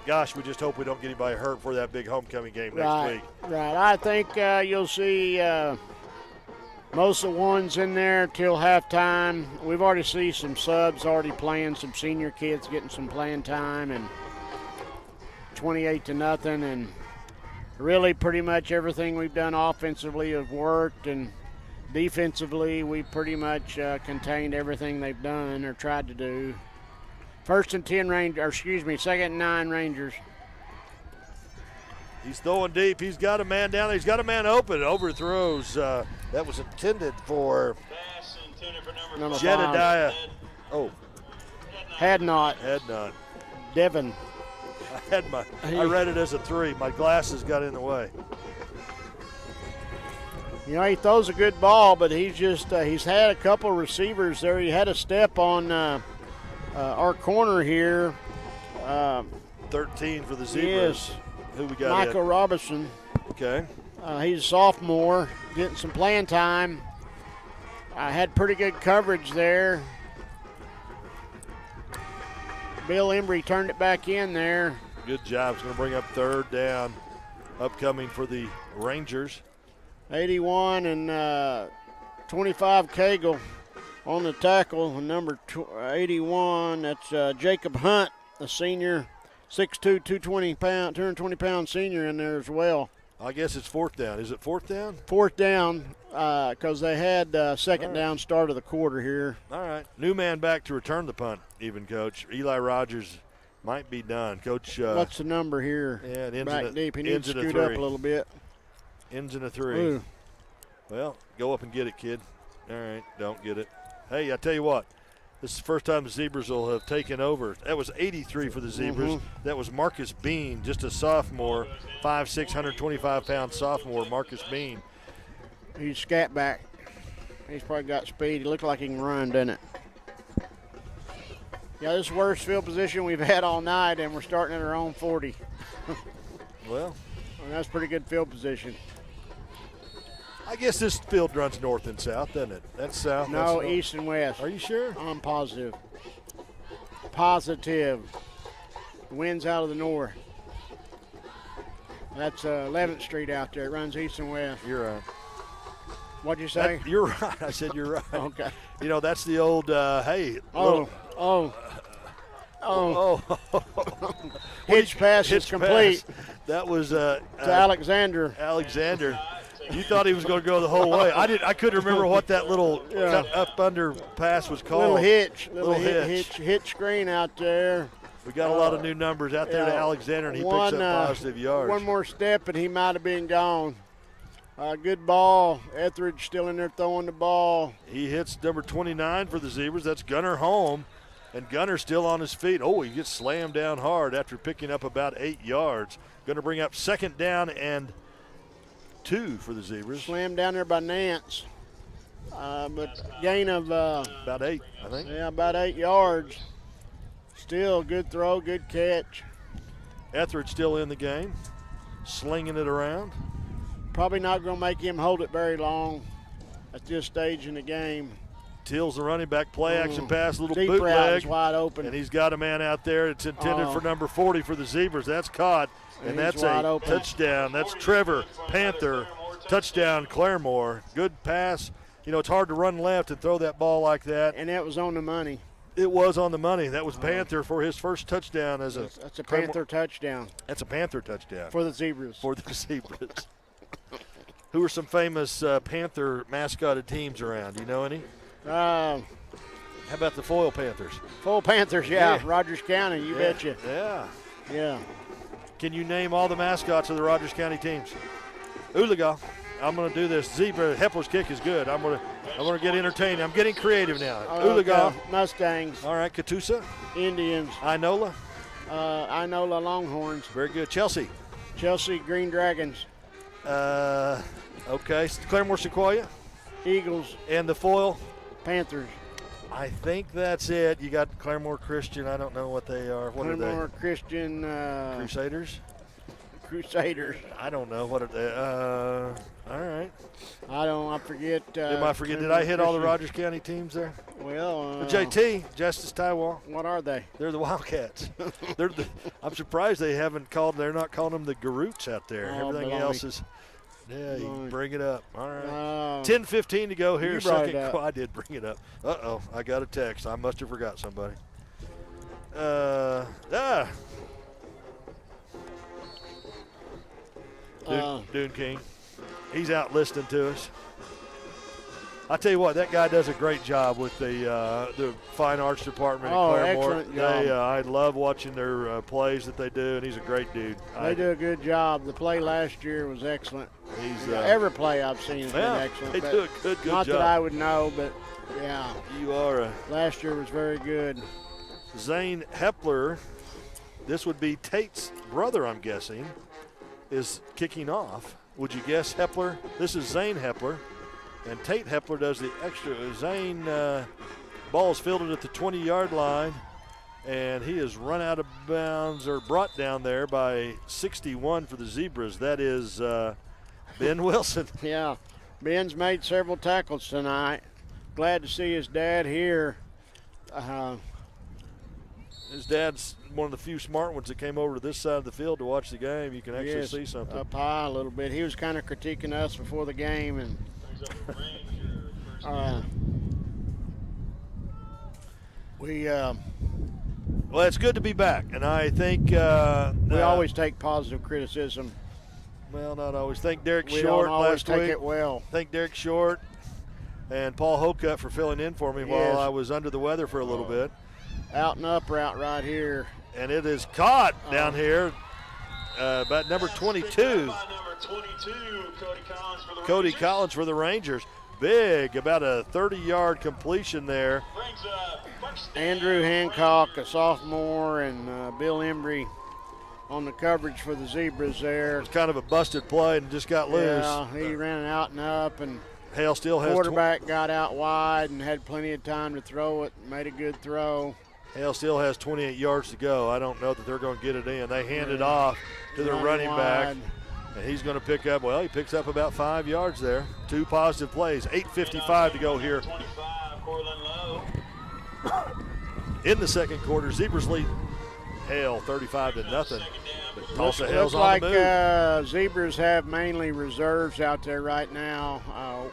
Speaker 2: gosh, we just hope we don't get anybody hurt for that big homecoming game next week.
Speaker 3: Right. I think you'll see most of the ones in there till halftime. We've already seen some subs already playing, some senior kids getting some playing time, and 28-0. And really pretty much everything we've done offensively has worked, and defensively we pretty much contained everything they've done or tried to do. Second and 9 Rangers.
Speaker 2: He's throwing deep. He's got a man down there. He's got a man open. Overthrows. That was intended for
Speaker 1: Pass intended for number 5.
Speaker 2: Jedediah. Oh,
Speaker 3: Had not. Devin.
Speaker 2: I read it as a 3. My glasses got in the way.
Speaker 3: You know, he throws a good ball, but he's had a couple receivers there. He had a step on our corner here.
Speaker 2: 13 for the Zebras.
Speaker 3: Yes.
Speaker 2: Who we got?
Speaker 3: Michael Robinson.
Speaker 2: Okay.
Speaker 3: He's a sophomore, getting some playing time. Had pretty good coverage there. Bill Embry turned it back in there.
Speaker 2: Good job. It's going to bring up 3rd down upcoming for the Rangers.
Speaker 3: 81 and 25 Cagle on the tackle. And number 81, that's Jacob Hunt, a senior, 6'2", 220-pound senior in there as well.
Speaker 2: I guess it's 4th down. Is it 4th down?
Speaker 3: 4th down because they had second down start of the quarter here.
Speaker 2: All right. New man back to return the punt, even, Coach. Eli Rogers might be done. Coach.
Speaker 3: What's the number here?
Speaker 2: Yeah, it ends
Speaker 3: back
Speaker 2: in a,
Speaker 3: deep. He needs to
Speaker 2: ends in a
Speaker 3: scoot up
Speaker 2: 3.
Speaker 3: a little bit.
Speaker 2: Ends in a 3.
Speaker 3: Ooh.
Speaker 2: Well, go up and get it, kid. All right, don't get it. Hey, I tell you what. This is the first time the Zebras will have taken over. That was 83 for the Zebras. That was Marcus Bean, just a sophomore, 5'6", 125-pound sophomore, Marcus Bean.
Speaker 3: He's scat back. He's probably got speed. He looks like he can run, doesn't it? Yeah, this is the worst field position we've had all night, and we're starting at our own 40.
Speaker 2: Well,
Speaker 3: that's pretty good field position.
Speaker 2: I guess this field runs north and south, doesn't it? That's south.
Speaker 3: No,
Speaker 2: that's
Speaker 3: east and west.
Speaker 2: Are you sure?
Speaker 3: I'm positive. Positive. The wind's out of the north. That's 11th Street out there. It runs east and west.
Speaker 2: You're right.
Speaker 3: What'd you say?
Speaker 2: You're right. I said you're right.
Speaker 3: Okay.
Speaker 2: You know, that's the old, hey.
Speaker 3: Hitch pass is complete.
Speaker 2: Pass. That was
Speaker 3: to Alexander.
Speaker 2: You thought he was going to go the whole way. I couldn't remember what that little up under pass was called.
Speaker 3: Little hitch screen out there.
Speaker 2: We got a lot of new numbers out there to Alexander, and he picks up positive yards.
Speaker 3: One more step, and he might have been gone. Good ball. Etheridge still in there throwing the ball.
Speaker 2: He hits number 29 for the Zebras. That's Gunnar Holm, and Gunnar still on his feet. Oh, he gets slammed down hard after picking up about 8 yards. Going to bring up 2nd down and 2 for the Zebras.
Speaker 3: Slammed down there by Nance. But gain of
Speaker 2: about 8, I think.
Speaker 3: Yeah, about 8 yards. Still good throw, good catch.
Speaker 2: Etheridge still in the game, slinging it around.
Speaker 3: Probably not going to make him hold it very long at this stage in the game.
Speaker 2: Till's the running back, play action pass, little
Speaker 3: deep
Speaker 2: bootleg.
Speaker 3: route is wide open.
Speaker 2: And he's got a man out there. It's intended for number 40 for the Zebras. That's caught, and that's a touchdown. That's Trevor Panther, touchdown Claremore. Good pass. You know, it's hard to run left and throw that ball like that.
Speaker 3: And that was on the money.
Speaker 2: It was on the money. That was Panther for his first touchdown as a.
Speaker 3: That's a Panther touchdown.
Speaker 2: That's a Panther touchdown.
Speaker 3: For the Zebras.
Speaker 2: For the Zebras. Who are some famous Panther mascotted teams around? Do you know any? How about the Foil Panthers?
Speaker 3: Foil Panthers, yeah. Rogers County, you betcha.
Speaker 2: Yeah. Can you name all the mascots of the Rogers County teams? Ooliga. I'm going to do this. Zebra, Hepler's kick is good. I'm going to get entertained. I'm getting creative now. Ooliga.
Speaker 3: Mustangs.
Speaker 2: All right, Catoosa.
Speaker 3: Indians.
Speaker 2: Inola.
Speaker 3: Inola Longhorns.
Speaker 2: Very good. Chelsea.
Speaker 3: Green Dragons.
Speaker 2: Okay. Claremore Sequoia.
Speaker 3: Eagles.
Speaker 2: And the Foil.
Speaker 3: Panthers.
Speaker 2: I think that's it. You got Claremore Christian. I don't know what they are. What are they?
Speaker 3: Claremore Christian.
Speaker 2: Crusaders.
Speaker 3: I
Speaker 2: don't know. What are they? All right.
Speaker 3: I forget.
Speaker 2: Did I hit all the Rogers County teams there?
Speaker 3: Well.
Speaker 2: JT, Justice Taiwan.
Speaker 3: What are they?
Speaker 2: They're the Wildcats. I'm surprised they're not calling them the Garoots out there. Everything else is. Yeah, you bring it up. All right. 10:15 to go here. Second. I did bring it up. Uh-oh, I got a text. I must have forgot somebody. Dune King. He's out listening to us. I tell you what, that guy does a great job with the fine arts department at
Speaker 3: Oh,
Speaker 2: Claremore.
Speaker 3: excellent job.
Speaker 2: I love watching their plays that they do, and he's a great dude.
Speaker 3: They do a good job. The play last year was excellent.
Speaker 2: He's
Speaker 3: Every play I've seen has been excellent.
Speaker 2: They
Speaker 3: but
Speaker 2: do a good
Speaker 3: not
Speaker 2: job.
Speaker 3: that I would know, but yeah,
Speaker 2: You are
Speaker 3: last year was very good.
Speaker 2: Zane Hepler. This would be Tate's brother, I'm guessing, is kicking off. Would you guess Hepler? This is Zane Hepler. And Tate Hepler does the extra. Zane, ball is fielded at the 20-yard line, and he is run out of bounds or brought down there by 61 for the Zebras. That is Ben Wilson.
Speaker 3: Yeah, Ben's made several tackles tonight. Glad to see his dad here.
Speaker 2: His dad's one of the few smart ones that came over to this side of the field to watch the game. You can actually see something.
Speaker 3: Up high a little bit. He was kind of critiquing us before the game, and
Speaker 2: Well, it's good to be back, and I think
Speaker 3: we always take positive criticism.
Speaker 2: Well, not always. Thank Derek
Speaker 3: We
Speaker 2: Short
Speaker 3: don't always
Speaker 2: last
Speaker 3: take
Speaker 2: week.
Speaker 3: it well.
Speaker 2: Thank Derek Short and Paul Hocutt for filling in for me while I was under the weather for a little bit.
Speaker 3: Out and up route right here.
Speaker 2: And it is caught down here about number 22. Cody Collins for the Rangers. Big, about a 30-yard completion there.
Speaker 3: Andrew Hancock, a sophomore, and Bill Embry on the coverage for the Zebras there.
Speaker 2: It was kind of a busted play and just got loose.
Speaker 3: Yeah, he ran out and up, and
Speaker 2: Hale still has
Speaker 3: quarterback got out wide and had plenty of time to throw it, made a good throw.
Speaker 2: Hale still has 28 yards to go. I don't know that they're going to get it in. They hand it off to their running back, and he's going to pick up, well, he picks up about 5 yards there. 2 positive plays, 8:55 to go here. In the second quarter, Zebras lead Hale 35-0. But Tulsa Hale's
Speaker 3: Looks like
Speaker 2: on the move.
Speaker 3: Zebras have mainly reserves out there right now.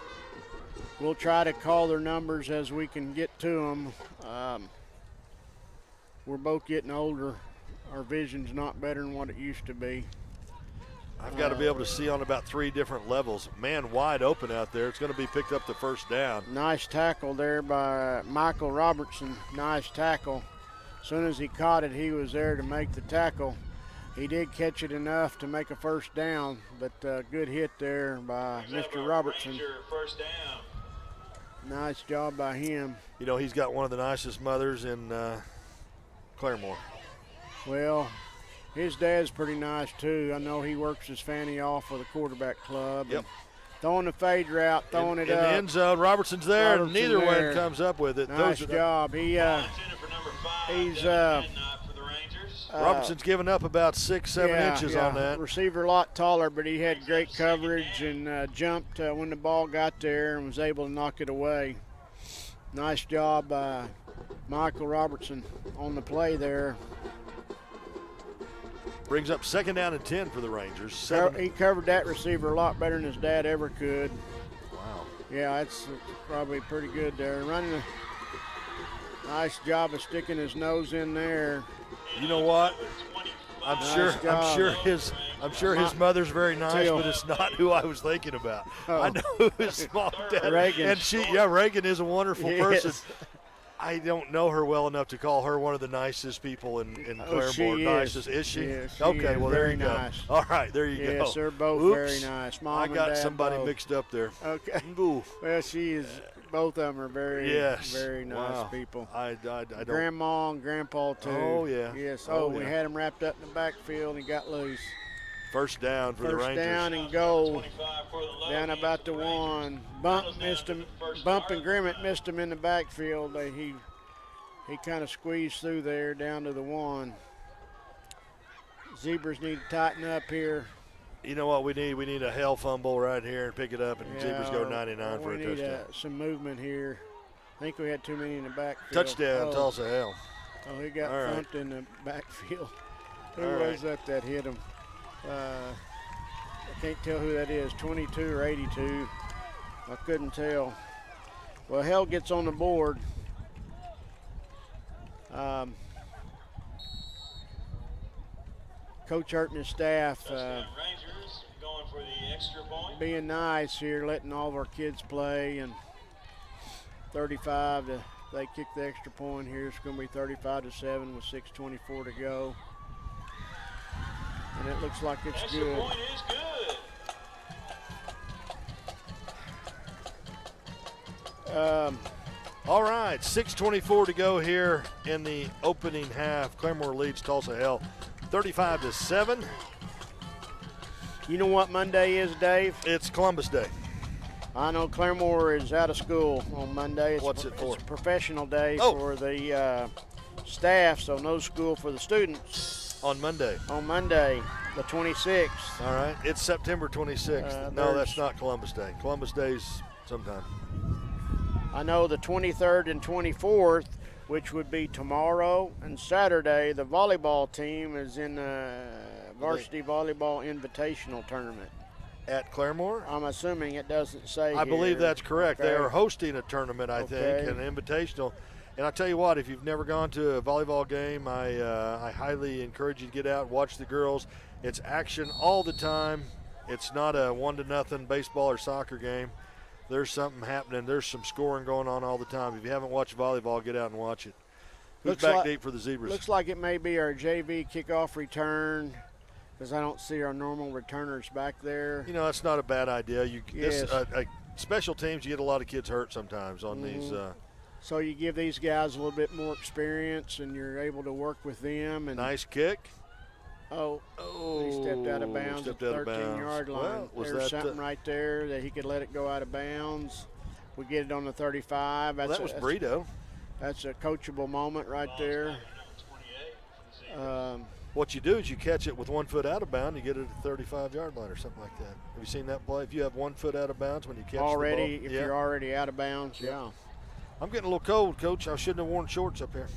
Speaker 3: We'll try to call their numbers as we can get to them. We're both getting older. Our vision's not better than what it used to be.
Speaker 2: I've got to be able to see on about 3 different levels. Man wide open out there. It's going to be picked up the first down.
Speaker 3: Nice tackle there by Michael Robertson. Nice tackle. As soon as he caught it, he was there to make the tackle. He did catch it enough to make a first down, but good hit there by Mr. Robertson.
Speaker 1: First down.
Speaker 3: Nice job by him.
Speaker 2: You know, he's got one of the nicest mothers in Claremore.
Speaker 3: Well, his dad's pretty nice too. I know he works his fanny off with a quarterback club.
Speaker 2: Yep.
Speaker 3: Throwing the fade route, throwing it
Speaker 2: in
Speaker 3: up.
Speaker 2: the end zone. Robertson's there, and neither one comes up with it.
Speaker 3: Nice job.
Speaker 2: Robertson's given up about 6-7 inches on that.
Speaker 3: Receiver a lot taller, but he had great coverage and jumped when the ball got there and was able to knock it away. Nice job by Michael Robertson on the play there.
Speaker 2: Brings up 2nd down and 10 for the Rangers.
Speaker 3: He covered that receiver a lot better than his dad ever could.
Speaker 2: Wow.
Speaker 3: Yeah, that's probably pretty good there. Running a nice job of sticking his nose in there.
Speaker 2: You know what? I'm sure his mother's very nice, but it's not who I was thinking about. I know who his mom and dad.
Speaker 3: Reagan.
Speaker 2: And Reagan is a wonderful person. I don't know her well enough to call her one of the nicest people in Claremore. Nicest, is she?
Speaker 3: Yeah, she
Speaker 2: okay, well there you
Speaker 3: nice.
Speaker 2: go. All right, there you go.
Speaker 3: Yes, they're both very nice. Mom
Speaker 2: I got
Speaker 3: and dad
Speaker 2: somebody
Speaker 3: both.
Speaker 2: mixed up there.
Speaker 3: Okay.
Speaker 2: Ooh.
Speaker 3: Well, she is. Both of them are very nice people.
Speaker 2: I don't.
Speaker 3: Grandma and Grandpa too.
Speaker 2: Oh yeah.
Speaker 3: Yes.
Speaker 2: Oh,
Speaker 3: we had him wrapped up in the backfield and he got loose.
Speaker 2: First down for the Rangers.
Speaker 3: First down and goal. Down about the 1. Bump and Grimmett missed him in the backfield. He kind of squeezed through there down to the 1. Zebras need to tighten up here.
Speaker 2: You know what we need? We need a Hale fumble right here and pick it up, and Zebras go 99 for a touchdown.
Speaker 3: We need some movement here. I think we had too many in the backfield.
Speaker 2: Touchdown, Tulsa Hale.
Speaker 3: Oh, he got thumped in the backfield. Who was that hit him? I can't tell who that is, 22 or 82. I couldn't tell. Well, Hale gets on the board. Coach Hurt and his staff being nice here, letting all of our kids play, and 35 to, they kick the extra point here. It's going to be 35-7 with 6:24 to go. And it looks like it's
Speaker 1: Extra
Speaker 3: good.
Speaker 1: point is good.
Speaker 2: All right, 6:24 to go here in the opening half. Claremore leads Tulsa Hale 35-7.
Speaker 3: You know what Monday is, Dave?
Speaker 2: It's Columbus Day.
Speaker 3: I know Claremore is out of school on Monday.
Speaker 2: What's it for?
Speaker 3: It's a professional day
Speaker 2: Oh.
Speaker 3: for the staff, so no school for the students
Speaker 2: On Monday.
Speaker 3: on Monday, the 26th.
Speaker 2: All right, it's September 26th. No,
Speaker 3: there's-
Speaker 2: that's not Columbus Day. Columbus Day's sometime.
Speaker 3: I know the 23rd and 24th, which would be tomorrow and Saturday, the volleyball team is in the Varsity Volleyball Invitational Tournament.
Speaker 2: At Claremore?
Speaker 3: I'm assuming it doesn't say
Speaker 2: I believe
Speaker 3: here.
Speaker 2: that's correct. They
Speaker 3: Okay.
Speaker 2: are hosting a tournament, I think,
Speaker 3: Okay.
Speaker 2: an invitational. And I tell you what, if you've never gone to a volleyball game, I highly encourage you to get out and watch the girls. It's action all the time. It's not a 1-0 baseball or soccer game. There's something happening. There's some scoring going on all the time. If you haven't watched volleyball, get out and watch it. Who's
Speaker 3: Looks
Speaker 2: back
Speaker 3: like-
Speaker 2: deep for the Zebras?
Speaker 3: Looks like it may be our JV kickoff return because I don't see our normal returners back there.
Speaker 2: You know, that's not a bad idea.
Speaker 3: Yes.
Speaker 2: Special teams, you get a lot of kids hurt sometimes on these.
Speaker 3: So you give these guys a little bit more experience and you're able to work with them. And
Speaker 2: Nice kick.
Speaker 3: Oh, he stepped out of bounds at
Speaker 2: stepped
Speaker 3: the
Speaker 2: out of bounds.
Speaker 3: 13-yard line.
Speaker 2: Well, was
Speaker 3: There's
Speaker 2: that,
Speaker 3: something right there that he could let it go out of bounds. We get it on the 35.
Speaker 2: Well, that was Brito.
Speaker 3: That's a coachable moment right there.
Speaker 2: What you do is you catch it with 1 foot out of bounds, you get it at the 35-yard line or something like that. Have you seen that play? If you have 1 foot out of bounds when you catch
Speaker 3: already,
Speaker 2: the ball.
Speaker 3: if
Speaker 2: Yeah.
Speaker 3: you're already out of bounds, yeah.
Speaker 2: I'm getting a little cold, Coach. I shouldn't have worn shorts up here.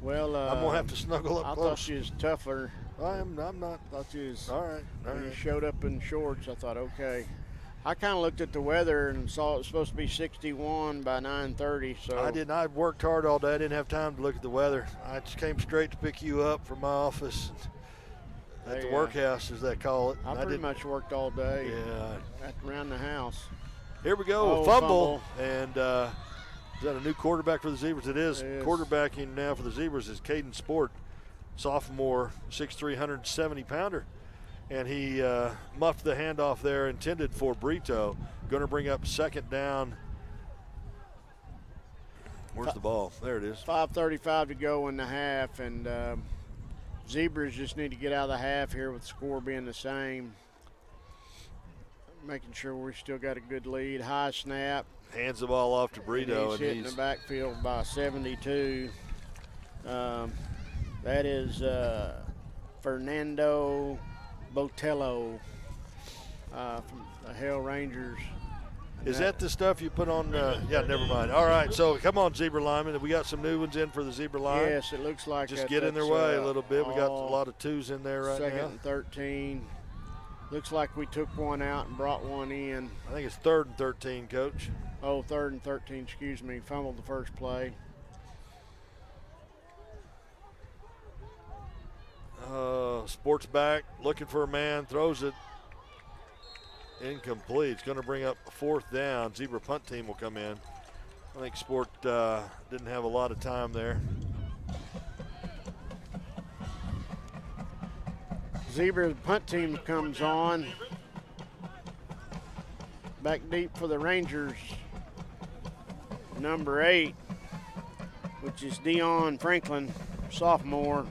Speaker 3: Well,
Speaker 2: I'm going to have to snuggle up
Speaker 3: I
Speaker 2: close.
Speaker 3: thought you was tougher.
Speaker 2: I'm not.
Speaker 3: Thought you was.
Speaker 2: All right.
Speaker 3: When you showed up in shorts, I thought, okay. I kind of looked at the weather and saw it was supposed to be 61 by 9:30. So
Speaker 2: I didn't. I worked hard all day. I didn't have time to look at the weather. I just came straight to pick you up from my office at the workhouse, as they call it.
Speaker 3: I pretty much worked all day.
Speaker 2: Yeah.
Speaker 3: Around the house.
Speaker 2: Here we go.
Speaker 3: Oh,
Speaker 2: fumble. And is that a new quarterback for the Zebras? It is.
Speaker 3: It is.
Speaker 2: Quarterbacking now for the Zebras is Caden Sport, sophomore, 6'3", 170-pounder. And he muffed the handoff there, intended for Brito. Going to bring up second down. Where's the ball? There it is.
Speaker 3: 5:35 to go in the half, and Zebras just need to get out of the half here with the score being the same. Making sure we still got a good lead. High snap.
Speaker 2: Hands the ball off to Brito.
Speaker 3: He's hitting the backfield by 72. That is Fernando Botello from the Hale Rangers.
Speaker 2: Is that the stuff you put on? Yeah, never mind. All right, so come on, Zebra linemen. We got some new ones in for the Zebra line.
Speaker 3: Yes, it looks like
Speaker 2: Just
Speaker 3: that.
Speaker 2: get in their
Speaker 3: That's,
Speaker 2: way a little bit. We got a
Speaker 3: all
Speaker 2: lot of twos in there right
Speaker 3: second
Speaker 2: now.
Speaker 3: and 13. Looks like we took one out and brought one in.
Speaker 2: I think it's 3rd and 13, Coach.
Speaker 3: Oh, 3rd and 13, excuse me. Fumbled the first play.
Speaker 2: Sports back, looking for a man, throws it. Incomplete. It's going to bring up a 4th down. Zebra punt team will come in. I think Sport didn't have a lot of time there.
Speaker 3: Zebra punt team comes on. Back deep for the Rangers. Number 8, which is Dion Franklin, sophomore.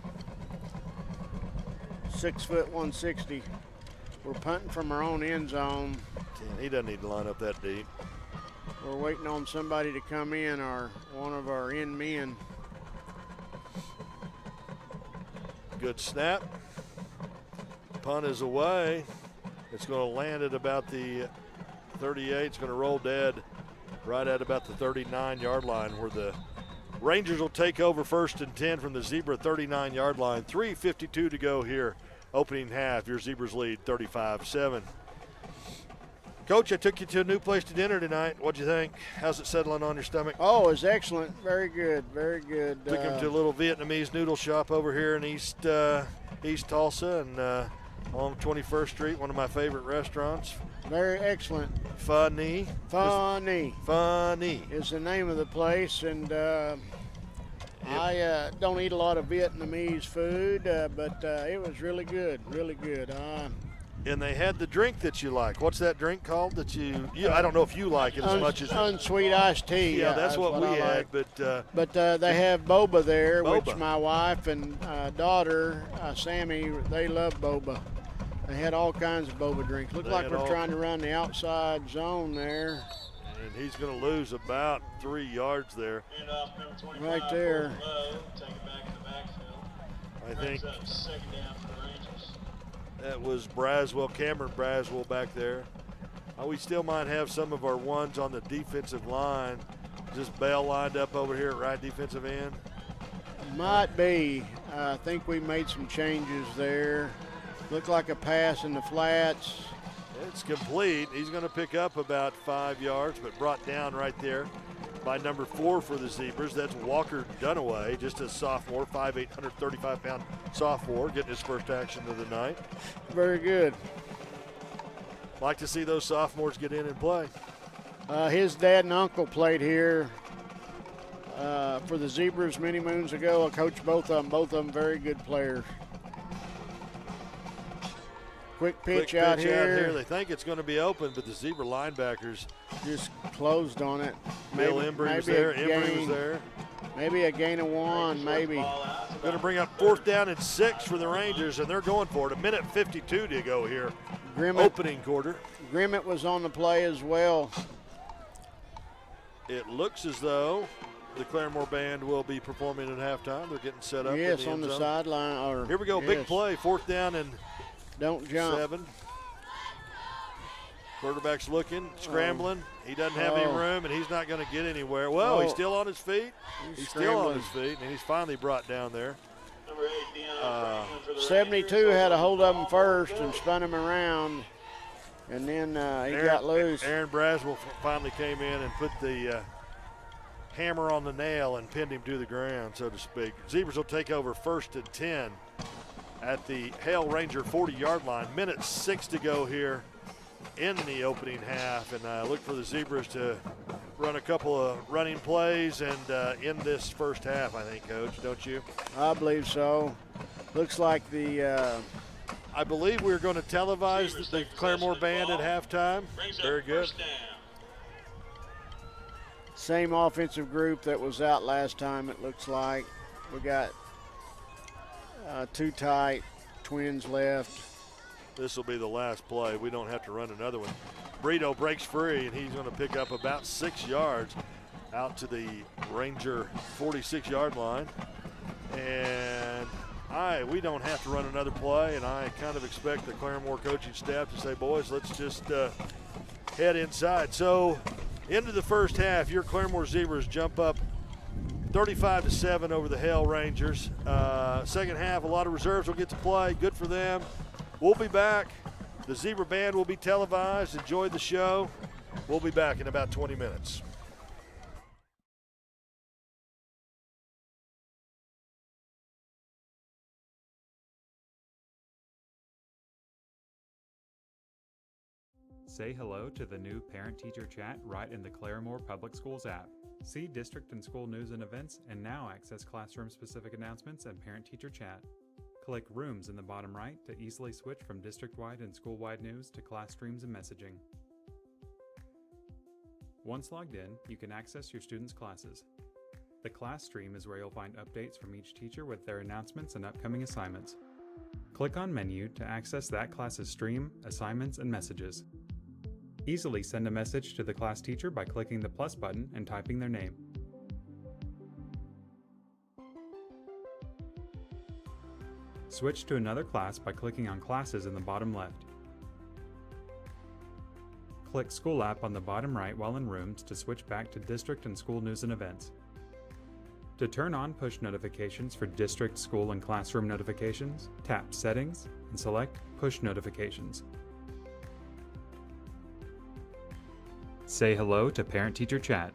Speaker 3: 6 foot 160. We're punting from our own end zone.
Speaker 2: He doesn't need to line up that deep.
Speaker 3: We're waiting on somebody to come in, one of our end men.
Speaker 2: Good snap. Punt is away. It's going to land at about the 38. It's going to roll dead right at about the 39-yard line, where the Rangers will take over 1st and 10 from the Zebra 39-yard line. 3:52 to go here. Opening half, your Zebras lead 35-7. Coach, I took you to a new place to dinner tonight. What'd you think? How's it settling on your stomach?
Speaker 3: Oh, it's excellent. Very good. Very good.
Speaker 2: Took him to a little Vietnamese noodle shop over here in East Tulsa, and along 21st Street, one of my favorite restaurants.
Speaker 3: Very excellent.
Speaker 2: Funny
Speaker 3: is the name of the place, and I don't eat a lot of Vietnamese food, but it was really good, really good.
Speaker 2: And they had the drink that you like. What's that drink called that you I don't know if you like it as much as
Speaker 3: unsweet iced tea.
Speaker 2: Yeah, that's what we had.
Speaker 3: Like. But they have boba there, which my wife and daughter Sammy, they love boba. They had all kinds of boba drinks. Looked like we're trying to run the outside zone there.
Speaker 2: And he's going to lose about 3 yards there.
Speaker 3: Right there.
Speaker 2: I think that was Braswell, Cameron Braswell back there. We still might have some of our ones on the defensive line. Just Bell lined up over here at right defensive end.
Speaker 3: Might be. I think we made some changes there. Looked like a pass in the flats.
Speaker 2: It's complete. He's going to pick up about 5 yards, but brought down right there by number 4 for the Zebras. That's Walker Dunaway, just a sophomore, 5'8", 135-pound sophomore, getting his first action of the night.
Speaker 3: Very good.
Speaker 2: Like to see those sophomores get in and play.
Speaker 3: His dad and uncle played here for the Zebras many moons ago. I coached both of them very good players. Quick pitch out here.
Speaker 2: They think it's going to be open, but the Zebra linebackers
Speaker 3: just closed on it.
Speaker 2: Bill Embry was there. Embry was there.
Speaker 3: Maybe a gain of 1, maybe.
Speaker 2: Going to bring up 4th down and 6 for the Rangers, and they're going for it. 1:52 to go here. Opening quarter.
Speaker 3: Grimmett was on the play as well.
Speaker 2: It looks as though the Claremore band will be performing at halftime. They're getting set up.
Speaker 3: Yes, on the sideline.
Speaker 2: Here we go. Big play. 4th down and
Speaker 3: don't jump.
Speaker 2: 7. Quarterback's looking, scrambling. He doesn't have any room, and he's not going to get anywhere. Well, he's still on his feet. He's still on his feet, and he's finally brought down there.
Speaker 3: 72 had a hold of him first and spun him around, and then he got loose.
Speaker 2: Aaron Braswell finally came in and put the hammer on the nail and pinned him to the ground, so to speak. Zebras will take over 1st and 10 at the Hale Ranger 40-yard line. 1:06 to go here in the opening half, and I look for the Zebras to run a couple of running plays and end this first half, I think, Coach, don't you?
Speaker 3: I believe so. Looks like
Speaker 2: I believe we're going to televise the Claremore band at halftime. Very good.
Speaker 3: Same offensive group that was out last time, it looks like. We got 2 tight twins left.
Speaker 2: This will be the last play. We don't have to run another one. Brito breaks free, and he's going to pick up about 6 yards out to the Ranger 46-yard line. And we don't have to run another play, and I kind of expect the Claremore coaching staff to say, boys, let's just head inside. So into the first half, your Claremore Zebras jump up 35-7 over the Hale Rangers. Second half, a lot of reserves will get to play. Good for them. We'll be back. The Zebra Band will be televised. Enjoy the show. We'll be back in about 20 minutes.
Speaker 5: Say hello to the new Parent-Teacher Chat right in the Claremore Public Schools app. See district and school news and events, and now access classroom-specific announcements and Parent-Teacher Chat. Click Rooms in the bottom right to easily switch from district-wide and school-wide news to class streams and messaging. Once logged in, you can access your students' classes. The class stream is where you'll find updates from each teacher with their announcements and upcoming assignments. Click on Menu to access that class's stream, assignments, and messages. Easily send a message to the class teacher by clicking the plus button and typing their name. Switch to another class by clicking on Classes in the bottom left. Click School App on the bottom right while in Rooms to switch back to district and school news and events. To turn on push notifications for district, school, and classroom notifications, tap Settings and select Push Notifications. Say hello to Parent-Teacher Chat.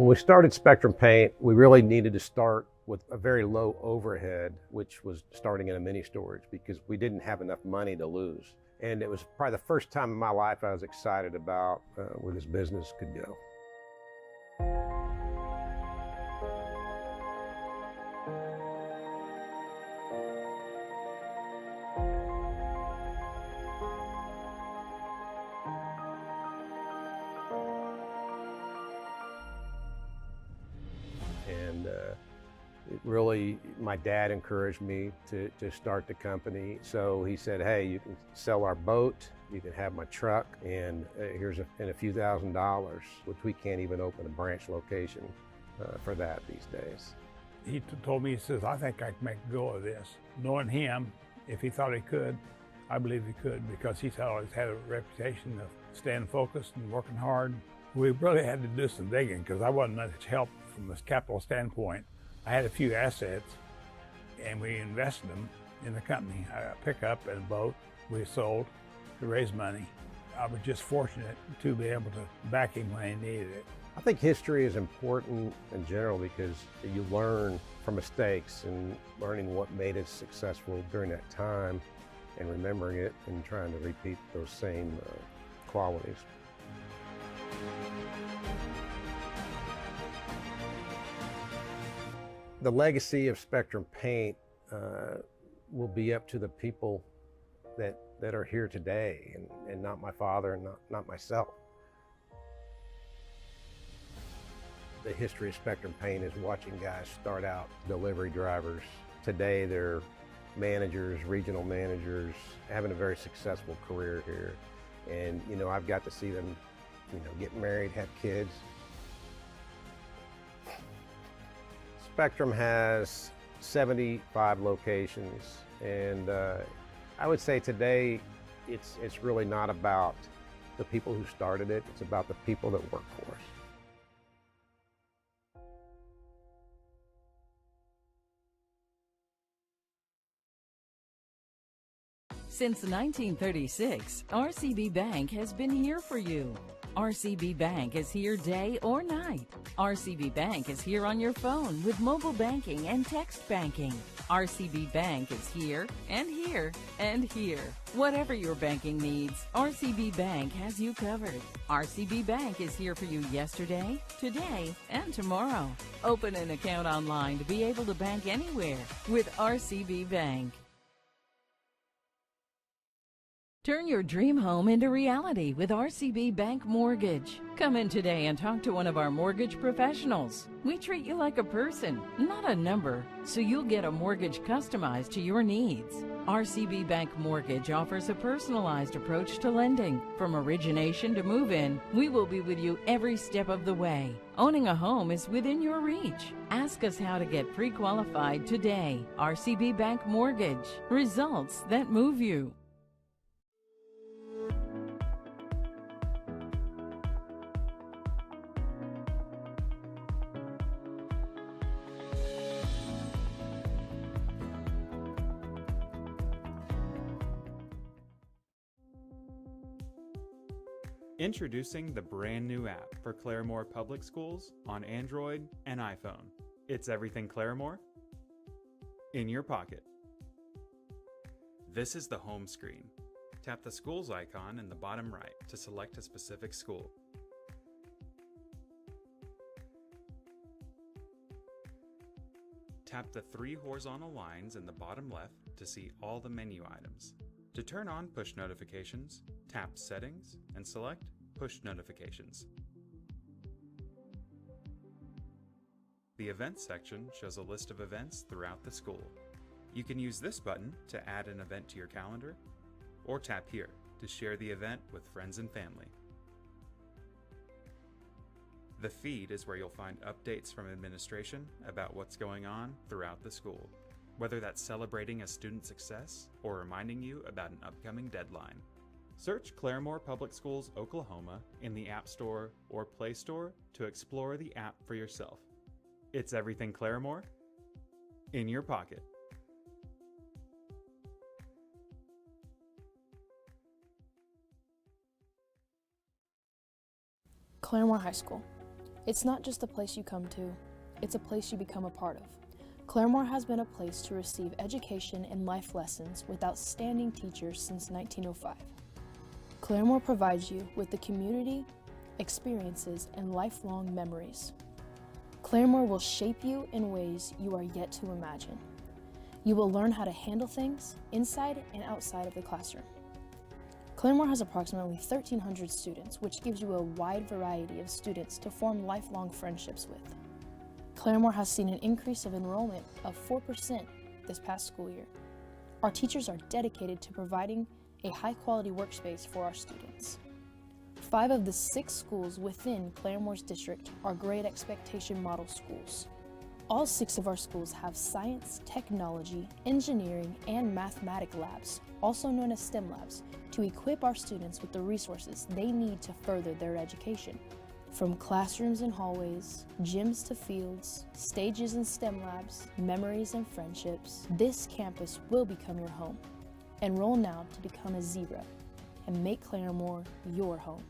Speaker 6: When we started Spectrum Paint, we really needed to start with a very low overhead, which was starting in a mini storage, because we didn't have enough money to lose. And it was probably the first time in my life I was excited about where this business could go. And really, my dad encouraged me to start the company. So he said, hey, you can sell our boat, you can have my truck, and here's a few $1,000s, which we can't even open a branch location for that these days.
Speaker 7: He told me, he says, I think I can make a go of this. Knowing him, if he thought he could, I believe he could, because he's always had a reputation of staying focused and working hard. We really had to do some digging, because I wasn't much help from a capital standpoint. I had a few assets, and we invested them in the company. A pickup and a boat we sold to raise money. I was just fortunate to be able to back him when he needed it.
Speaker 6: I think history is important in general because you learn from mistakes and learning what made us successful during that time and remembering it and trying to repeat those same qualities. The legacy of Spectrum Paint will be up to the people that are here today, and not my father and not myself. The history of Spectrum Paint is watching guys start out delivery drivers. Today they're managers, regional managers, having a very successful career here. And you know, I've got to see them, you know, get married, have kids. Spectrum has 75 locations, and I would say today it's really not about the people who started it, it's about the people that work for us.
Speaker 4: Since 1936, RCB Bank has been here for you. RCB Bank is here day or night. RCB Bank is here on your phone with mobile banking and text banking. RCB Bank is here and here and here. Whatever your banking needs, RCB Bank has you covered. RCB Bank is here for you yesterday, today, and tomorrow. Open an account online to be able to bank anywhere with RCB Bank. Turn your dream home into reality with RCB Bank Mortgage. Come in today and talk to one of our mortgage professionals. We treat you like a person, not a number, so you'll get a mortgage customized to your needs. RCB Bank Mortgage offers a personalized approach to lending. From origination to move-in, we will be with you every step of the way. Owning a home is within your reach. Ask us how to get pre-qualified today. RCB Bank Mortgage. Results that move you.
Speaker 5: Introducing the brand new app for Claremore Public Schools on Android and iPhone. It's everything Claremore in your pocket. This is the home screen. Tap the schools icon in the bottom right to select a specific school. Tap the 3 horizontal lines in the bottom left to see all the menu items. To turn on push notifications, tap Settings and select Push Notifications. The Events section shows a list of events throughout the school. You can use this button to add an event to your calendar, or tap here to share the event with friends and family. The feed is where you'll find updates from administration about what's going on throughout the school, whether that's celebrating a student success or reminding you about an upcoming deadline. Search Claremore Public Schools, Oklahoma in the App Store or Play Store to explore the app for yourself. It's everything Claremore in your pocket.
Speaker 8: Claremore High School. It's not just a place you come to, it's a place you become a part of. Claremore has been a place to receive education and life lessons with outstanding teachers since 1905. Claremore provides you with the community, experiences, and lifelong memories. Claremore will shape you in ways you are yet to imagine. You will learn how to handle things inside and outside of the classroom. Claremore has approximately 1,300 students, which gives you a wide variety of students to form lifelong friendships with. Claremore has seen an increase of enrollment of 4% this past school year. Our teachers are dedicated to providing a high-quality workspace for our students. 5 of the 6 schools within Claremore's district are Great Expectation Model Schools. All 6 of our schools have science, technology, engineering, and mathematics labs, also known as STEM labs, to equip our students with the resources they need to further their education. From classrooms and hallways, gyms to fields, stages and STEM labs, memories and friendships, this campus will become your home. Enroll now to become a Zebra and make Claremore your home.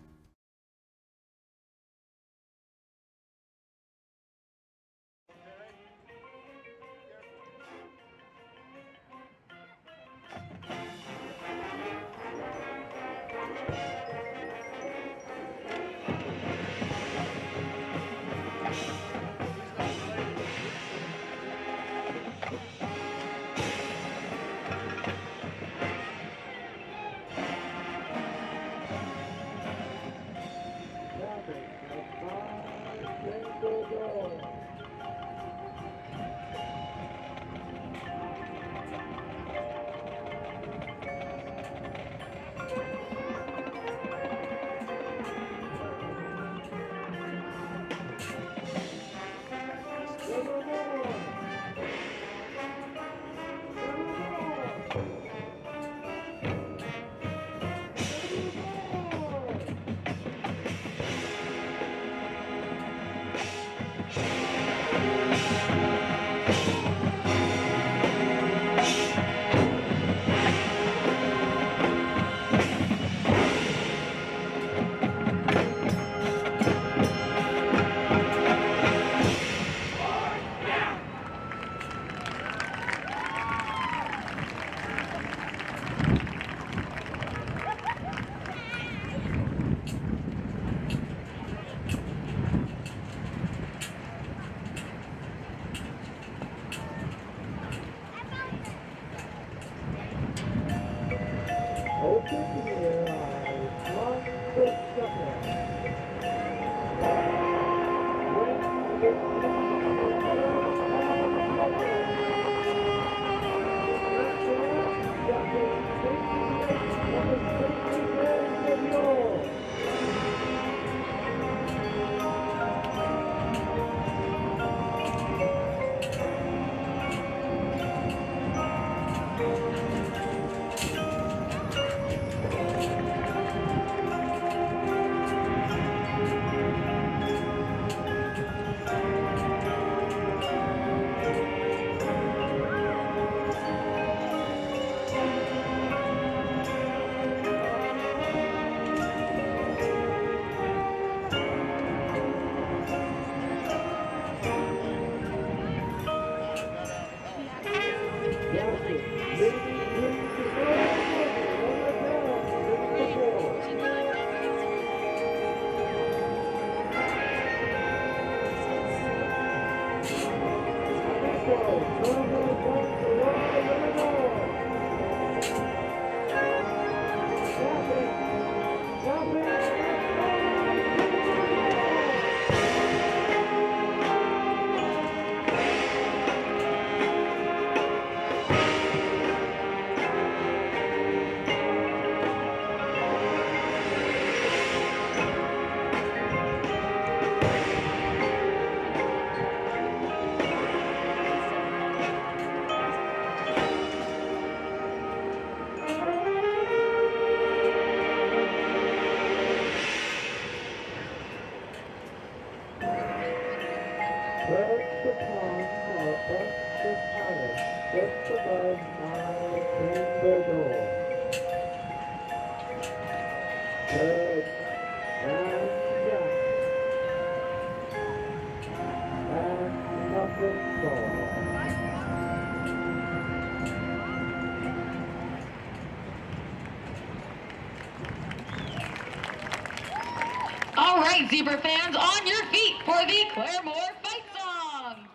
Speaker 9: right, Zebra fans, on your feet for the Claremore fight song.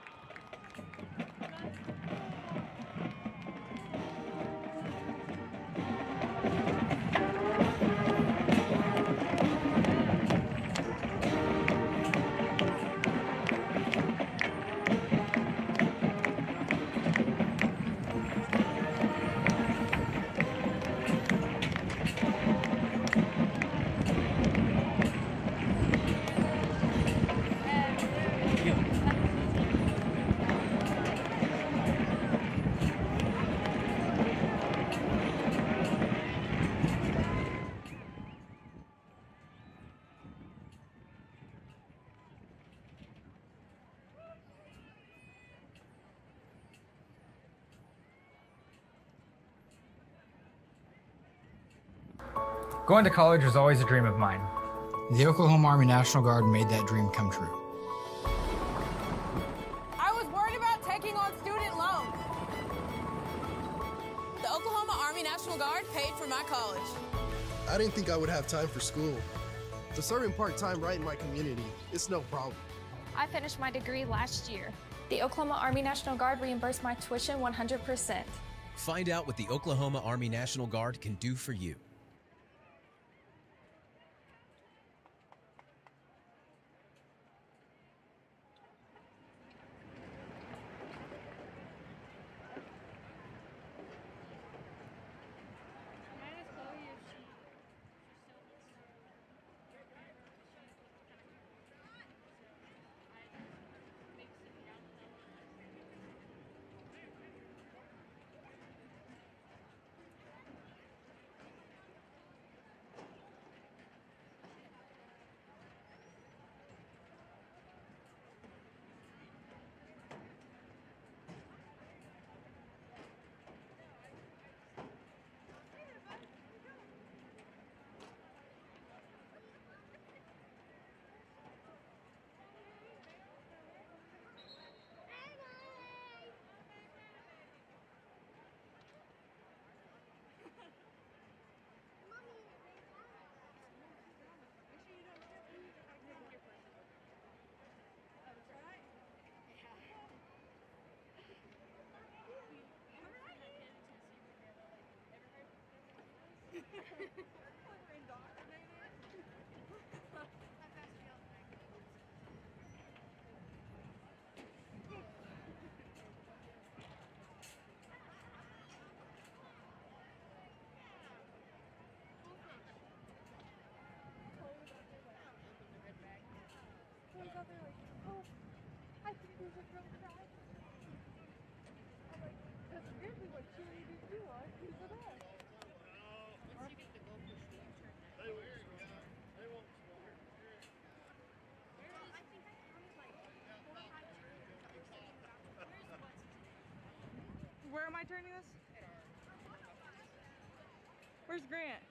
Speaker 10: Going to college was always a dream of mine.
Speaker 11: The Oklahoma Army National Guard made that dream come true.
Speaker 12: I was worried about taking on student loans. The Oklahoma Army National Guard paid for my college.
Speaker 13: I didn't think I would have time for school. So serving part-time right in my community, it's no problem.
Speaker 14: I finished my degree last year. The Oklahoma Army National Guard reimbursed my tuition 100%.
Speaker 15: Find out what the Oklahoma Army National Guard can do for you.
Speaker 12: Where am I turning this? Where's Grant?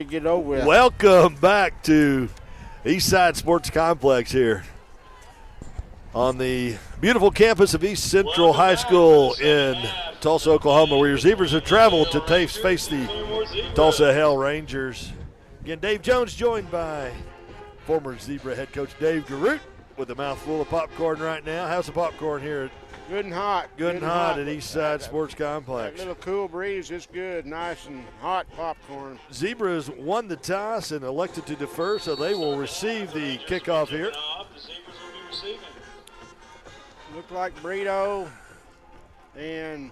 Speaker 3: to get over with.
Speaker 2: Welcome back to Eastside Sports Complex here on the beautiful campus of East Central High School in Tulsa, Oklahoma, where your Zebras have traveled to face the Tulsa Hale Rangers. Again, Dave Jones joined by former Zebra head coach Dave Garrett with a mouthful of popcorn right now. How's the popcorn here?
Speaker 3: Good and hot.
Speaker 2: Good and hot at Eastside Sports Complex.
Speaker 3: That little cool breeze is good. Nice and hot popcorn.
Speaker 2: Zebras won the toss and elected to defer, so they will receive the kickoff here.
Speaker 3: Look like Brito, and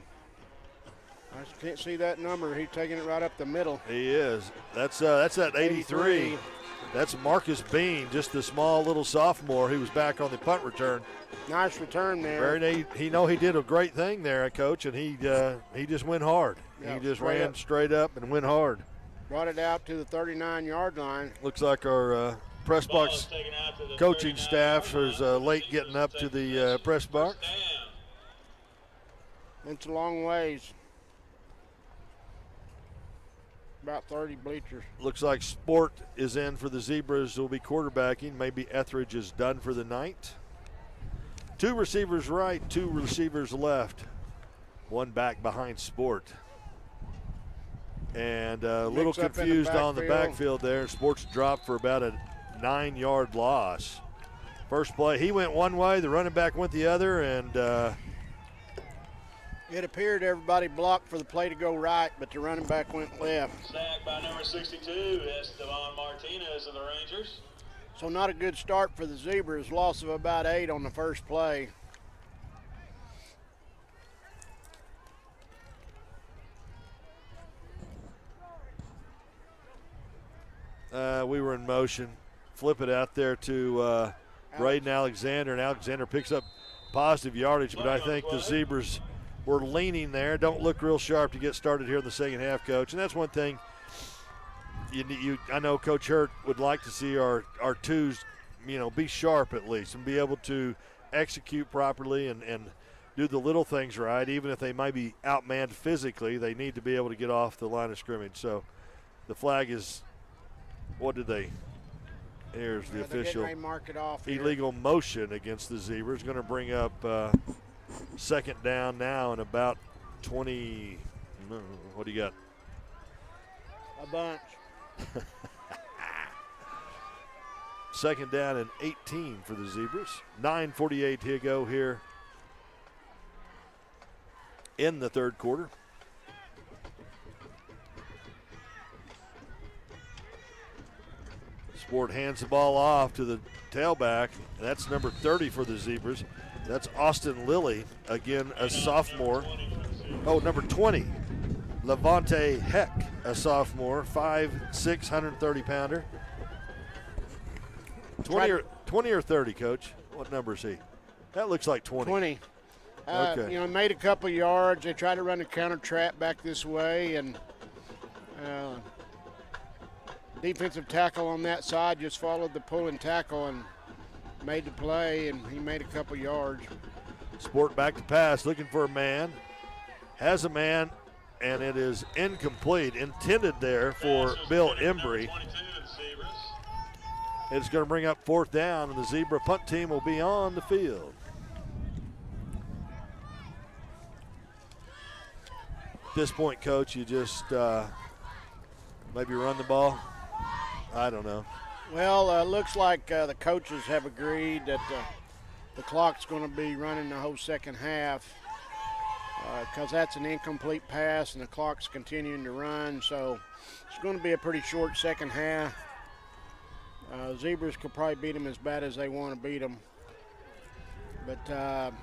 Speaker 3: I just can't see that number. He's taking it right up the middle.
Speaker 2: He is. That's that 83. That's Marcus Bean, just the small little sophomore who was back on the punt return.
Speaker 3: Nice return there.
Speaker 2: He did a great thing there, Coach, and he just went hard.
Speaker 3: Yeah,
Speaker 2: he just ran straight up and went hard.
Speaker 3: Brought it out to the 39-yard line.
Speaker 2: Looks like our press box coaching staff is late getting up to the press box.
Speaker 3: It's a long ways. About 30 bleachers.
Speaker 2: Looks like Sport is in for the Zebras. Will be quarterbacking. Maybe Etheridge is done for the night. 2 receivers right, 2 receivers left. 1 back behind Sport. And a little confused on the backfield there. Sport's dropped for about a 9-yard loss. First play, he went one way, the running back went the other, and
Speaker 3: it appeared everybody blocked for the play to go right, but the running back went left.
Speaker 1: Sacked by number 62, Esteban Martinez of the Rangers.
Speaker 3: So not a good start for the Zebras. Loss of about 8 on the first play.
Speaker 2: We were in motion. Flip it out there to Braden Alexander, and Alexander picks up positive yardage, but I think the Zebras were leaning there. Don't look real sharp to get started here in the second half, Coach. And that's one thing I know Coach Hurt would like to see our twos, be sharp at least and be able to execute properly and do the little things right. Even if they might be outmanned physically, they need to be able to get off the line of scrimmage. So the flag is, here's the official.
Speaker 3: Mark it off here.
Speaker 2: Illegal motion against the Zebras. Going to bring up second down now in about 20. What do you got?
Speaker 3: A bunch.
Speaker 2: Second down and 18 for the Zebras. 9:48 to go here in the third quarter. Sport hands the ball off to the tailback. That's number 30 for the Zebras. That's Austin Lilly, again a sophomore. Oh, number 20, Levante Heck, a sophomore, 5'6", 130-pounder. 20 or 30, Coach? What number is he? That looks like 20.
Speaker 3: 20.
Speaker 2: Okay.
Speaker 3: Made a couple yards. They tried to run a counter trap back this way, and defensive tackle on that side just followed the pulling tackle and made the play, and he made a couple yards.
Speaker 2: Sport back to pass, looking for a man. Has a man, and it is incomplete. Intended there for Bill Embry. It's going to bring up fourth down, and the Zebra punt team will be on the field. At this point, Coach, you just maybe run the ball. I don't know.
Speaker 3: Well, looks like the coaches have agreed that the clock's going to be running the whole second half because that's an incomplete pass and the clock's continuing to run. So it's going to be a pretty short second half. Zebras could probably beat them as bad as they want to beat them. But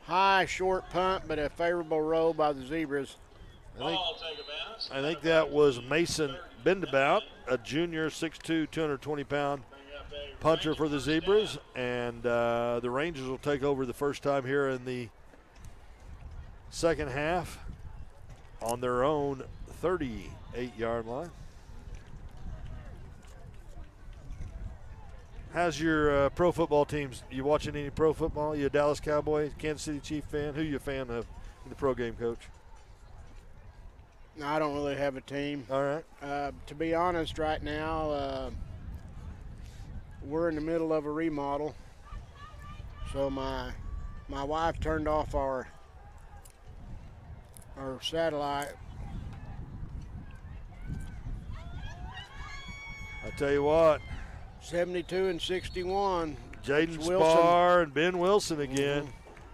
Speaker 3: high, short punt, but a favorable roll by the Zebras.
Speaker 2: I think that was Mason Bendabout, a junior, 6'2", 220-pound punter for the Zebras. And the Rangers will take over the first time here in the second half on their own 38-yard line. How's your pro football teams? You watching any pro football? You a Dallas Cowboy, Kansas City Chief fan? Who you a fan of in the pro game, Coach?
Speaker 3: No, I don't really have a team.
Speaker 2: All right.
Speaker 3: To be honest, right now, we're in the middle of a remodel. So my wife turned off our satellite.
Speaker 2: I tell you what.
Speaker 3: 72 and 61.
Speaker 2: Jaden Spar and Ben Wilson again.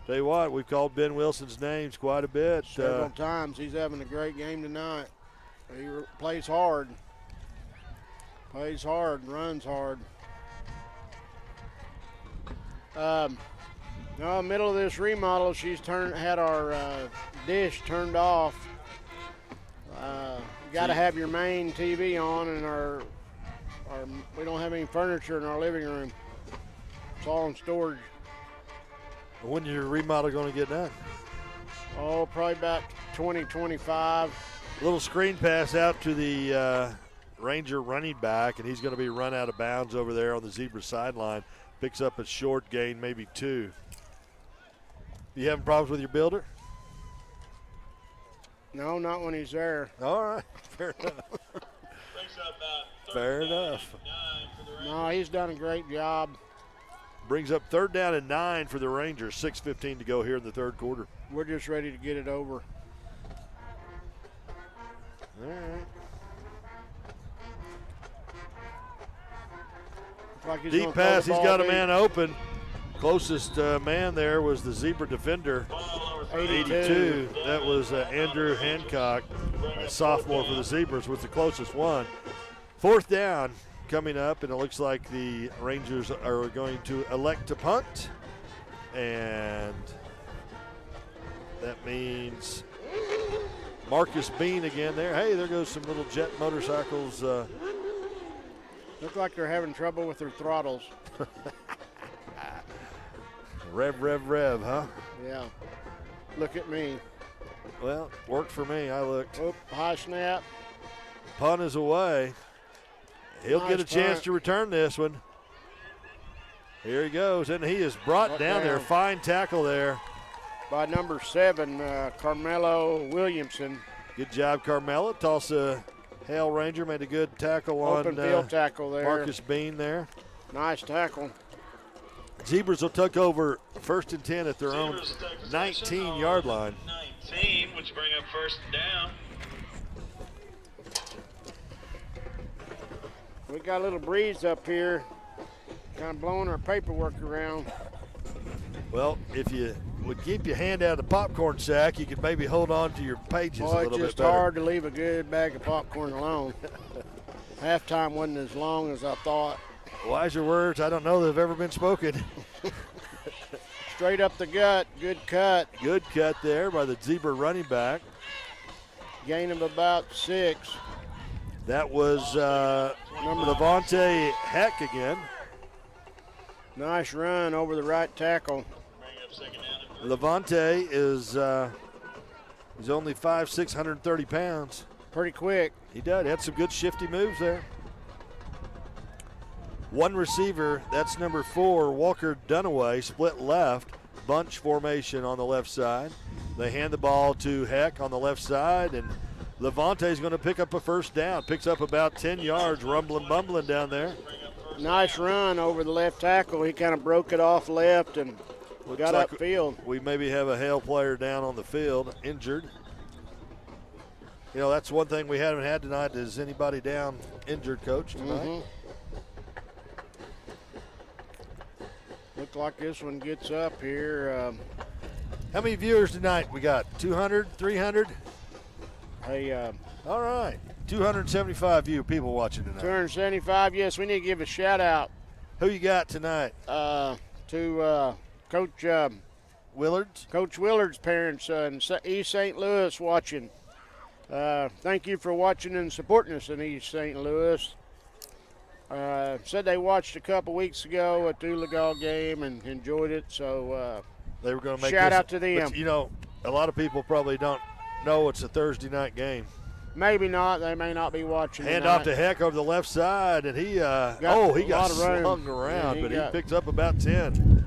Speaker 2: Tell you what, we've called Ben Wilson's names quite a bit.
Speaker 3: Several times. He's having a great game tonight. He plays hard. Plays hard, runs hard. No, middle of this remodel, she's had our dish turned off. Got to have your main TV on, and we don't have any furniture in our living room. It's all in storage.
Speaker 2: When's your remodel going to get done?
Speaker 3: Oh, probably about 2025.
Speaker 2: Little screen pass out to the Ranger running back, and he's going to be run out of bounds over there on the Zebra sideline. Picks up a short gain, maybe 2. You having problems with your builder?
Speaker 3: No, not when he's there.
Speaker 2: All right, fair enough. Fair enough.
Speaker 3: No, he's done a great job.
Speaker 2: Brings up 3rd down and 9 for the Rangers. 6:15 to go here in the 3rd quarter.
Speaker 3: We're just ready to get it over.
Speaker 2: All right.
Speaker 3: Like
Speaker 2: Deep pass. He's got a man open. Closest man there was the Zebra defender. 82. That was Andrew Hancock, a sophomore for the Zebras, was the closest one. 4th down coming up, and it looks like the Rangers are going to elect to punt. And that means Marcus Bean again there. Hey, there goes some little jet motorcycles.
Speaker 3: Look like they're having trouble with their throttles.
Speaker 2: Rev, rev, rev, huh?
Speaker 3: Yeah. Look at me.
Speaker 2: Well, worked for me. I looked.
Speaker 3: Oop, high snap.
Speaker 2: Punt is away. He'll
Speaker 3: Nice
Speaker 2: get a chance
Speaker 3: punt.
Speaker 2: to return this one. Here he goes, and he is brought down there. Fine tackle there.
Speaker 3: By number 7, Carmelo Williamson.
Speaker 2: Good job, Carmelo. Tulsa Hale Ranger made a good tackle
Speaker 3: Open
Speaker 2: on
Speaker 3: field tackle there.
Speaker 2: Marcus Bean there.
Speaker 3: Nice tackle.
Speaker 2: Zebras will tuck over 1st and 10 at their own 19-yard line.
Speaker 1: 19, which bring up 1st down.
Speaker 3: We got a little breeze up here, kind of blowing our paperwork around.
Speaker 2: Well, if you would keep your hand out of the popcorn sack, you could maybe hold on to your pages a little bit better.
Speaker 3: It's just hard to leave a good bag of popcorn alone. Halftime wasn't as long as I thought.
Speaker 2: Wiser words, I don't know that have ever been spoken.
Speaker 3: Straight up the gut, good cut.
Speaker 2: Good cut there by the Zebra running back.
Speaker 3: Gain of about 6.
Speaker 2: That was Levante Heck again.
Speaker 3: Nice run over the right tackle.
Speaker 2: Levante is he's only 5'6", 130 pounds.
Speaker 3: Pretty quick.
Speaker 2: He did. Had some good shifty moves there. One receiver, that's number 4, Walker Dunaway, split left, bunch formation on the left side. They hand the ball to Heck on the left side, and Levante's going to pick up a 1st down. Picks up about 10 yards, rumbling, bumbling down there.
Speaker 3: Nice run over the left tackle. He kind of broke it off left and got
Speaker 2: like
Speaker 3: upfield.
Speaker 2: We maybe have a Hale player down on the field, injured. You know, that's one thing we haven't had tonight is anybody down injured, Coach, tonight.
Speaker 3: Mm-hmm. Look like this one gets up here.
Speaker 2: How many viewers tonight we got? 200, 300?
Speaker 3: Hey,
Speaker 2: all right. 275 people watching tonight.
Speaker 3: 275, yes. We need to give a shout out.
Speaker 2: Who you got tonight?
Speaker 3: To Coach
Speaker 2: Willard's?
Speaker 3: Coach Willard's parents in East St. Louis watching. Thank you for watching and supporting us in East St. Louis. Said they watched a couple weeks ago at the Uligal game and enjoyed it, so
Speaker 2: they were going to make
Speaker 3: shout out to them.
Speaker 2: But, you know, a lot of people probably don't know it's a Thursday night game.
Speaker 3: Maybe not. They may not be watching.
Speaker 2: Hand
Speaker 3: tonight.
Speaker 2: off to Heck over the left side, and he got slung around, but he picks up about 10.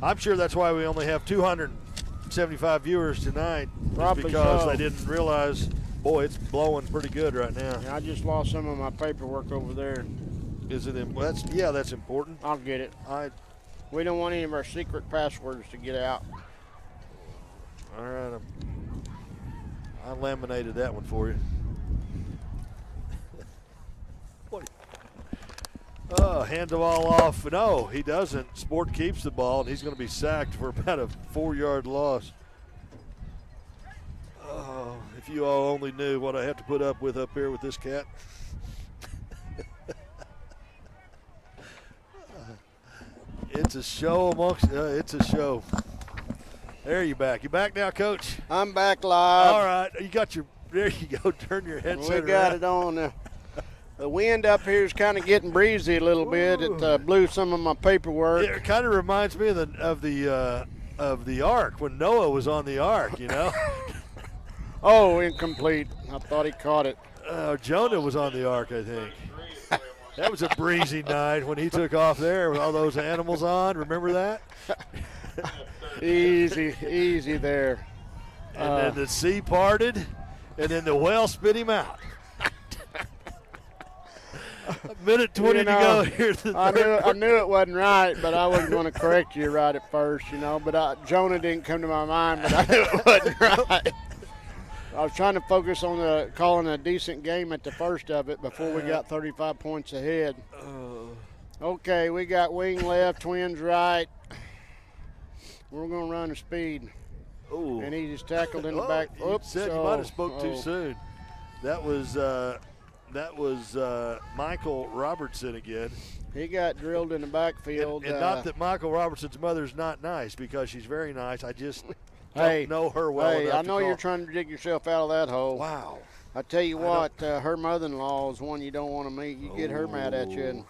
Speaker 2: I'm sure that's why we only have 275 viewers tonight.
Speaker 3: Probably
Speaker 2: because
Speaker 3: so.
Speaker 2: they didn't realize Boy, it's blowing pretty good right now.
Speaker 3: Yeah, I just lost some of my paperwork over there.
Speaker 2: Is it? That's important.
Speaker 3: I'll get it. We don't want any of our secret passwords to get out.
Speaker 2: All right. I laminated that one for you. Hand the ball off. No, he doesn't. Sport keeps the ball, and he's going to be sacked for about a 4-yard loss. Oh, if you all only knew what I have to put up with up here with this cat. It's a show it's a show. There you back. You back now, Coach?
Speaker 3: I'm back live.
Speaker 2: All right. There you go. Turn your headset around.
Speaker 3: We got it on. The wind up here is kind of getting breezy a little bit. It blew some of my paperwork.
Speaker 2: It kind of reminds me of the Ark, when Noah was on the Ark, you know?
Speaker 3: Oh, incomplete. I thought he caught it.
Speaker 2: Jonah was on the Ark, I think. That was a breezy night when he took off there with all those animals on. Remember that?
Speaker 3: Easy there.
Speaker 2: And then the sea parted, and then the whale spit him out. A minute 20 to go here.
Speaker 3: I knew it wasn't right, but I wasn't going to correct you right at first, But Jonah didn't come to my mind, but I knew it wasn't right. I was trying to focus on calling a decent game at the first of it before we got 35 points ahead. Okay, we got wing left, twins right. We're going to run a speed.
Speaker 2: Ooh.
Speaker 3: And he just tackled in the back. Oops.
Speaker 2: You might have spoke too soon. That was Michael Robertson again.
Speaker 3: He got drilled in the backfield.
Speaker 2: And not that Michael Robertson's mother's not nice, because she's very nice. I just don't know her well enough.
Speaker 3: I know you're trying to dig yourself out of that hole.
Speaker 2: Wow.
Speaker 3: I tell you what, her mother-in-law is one you don't want to meet. You get her mad at you, and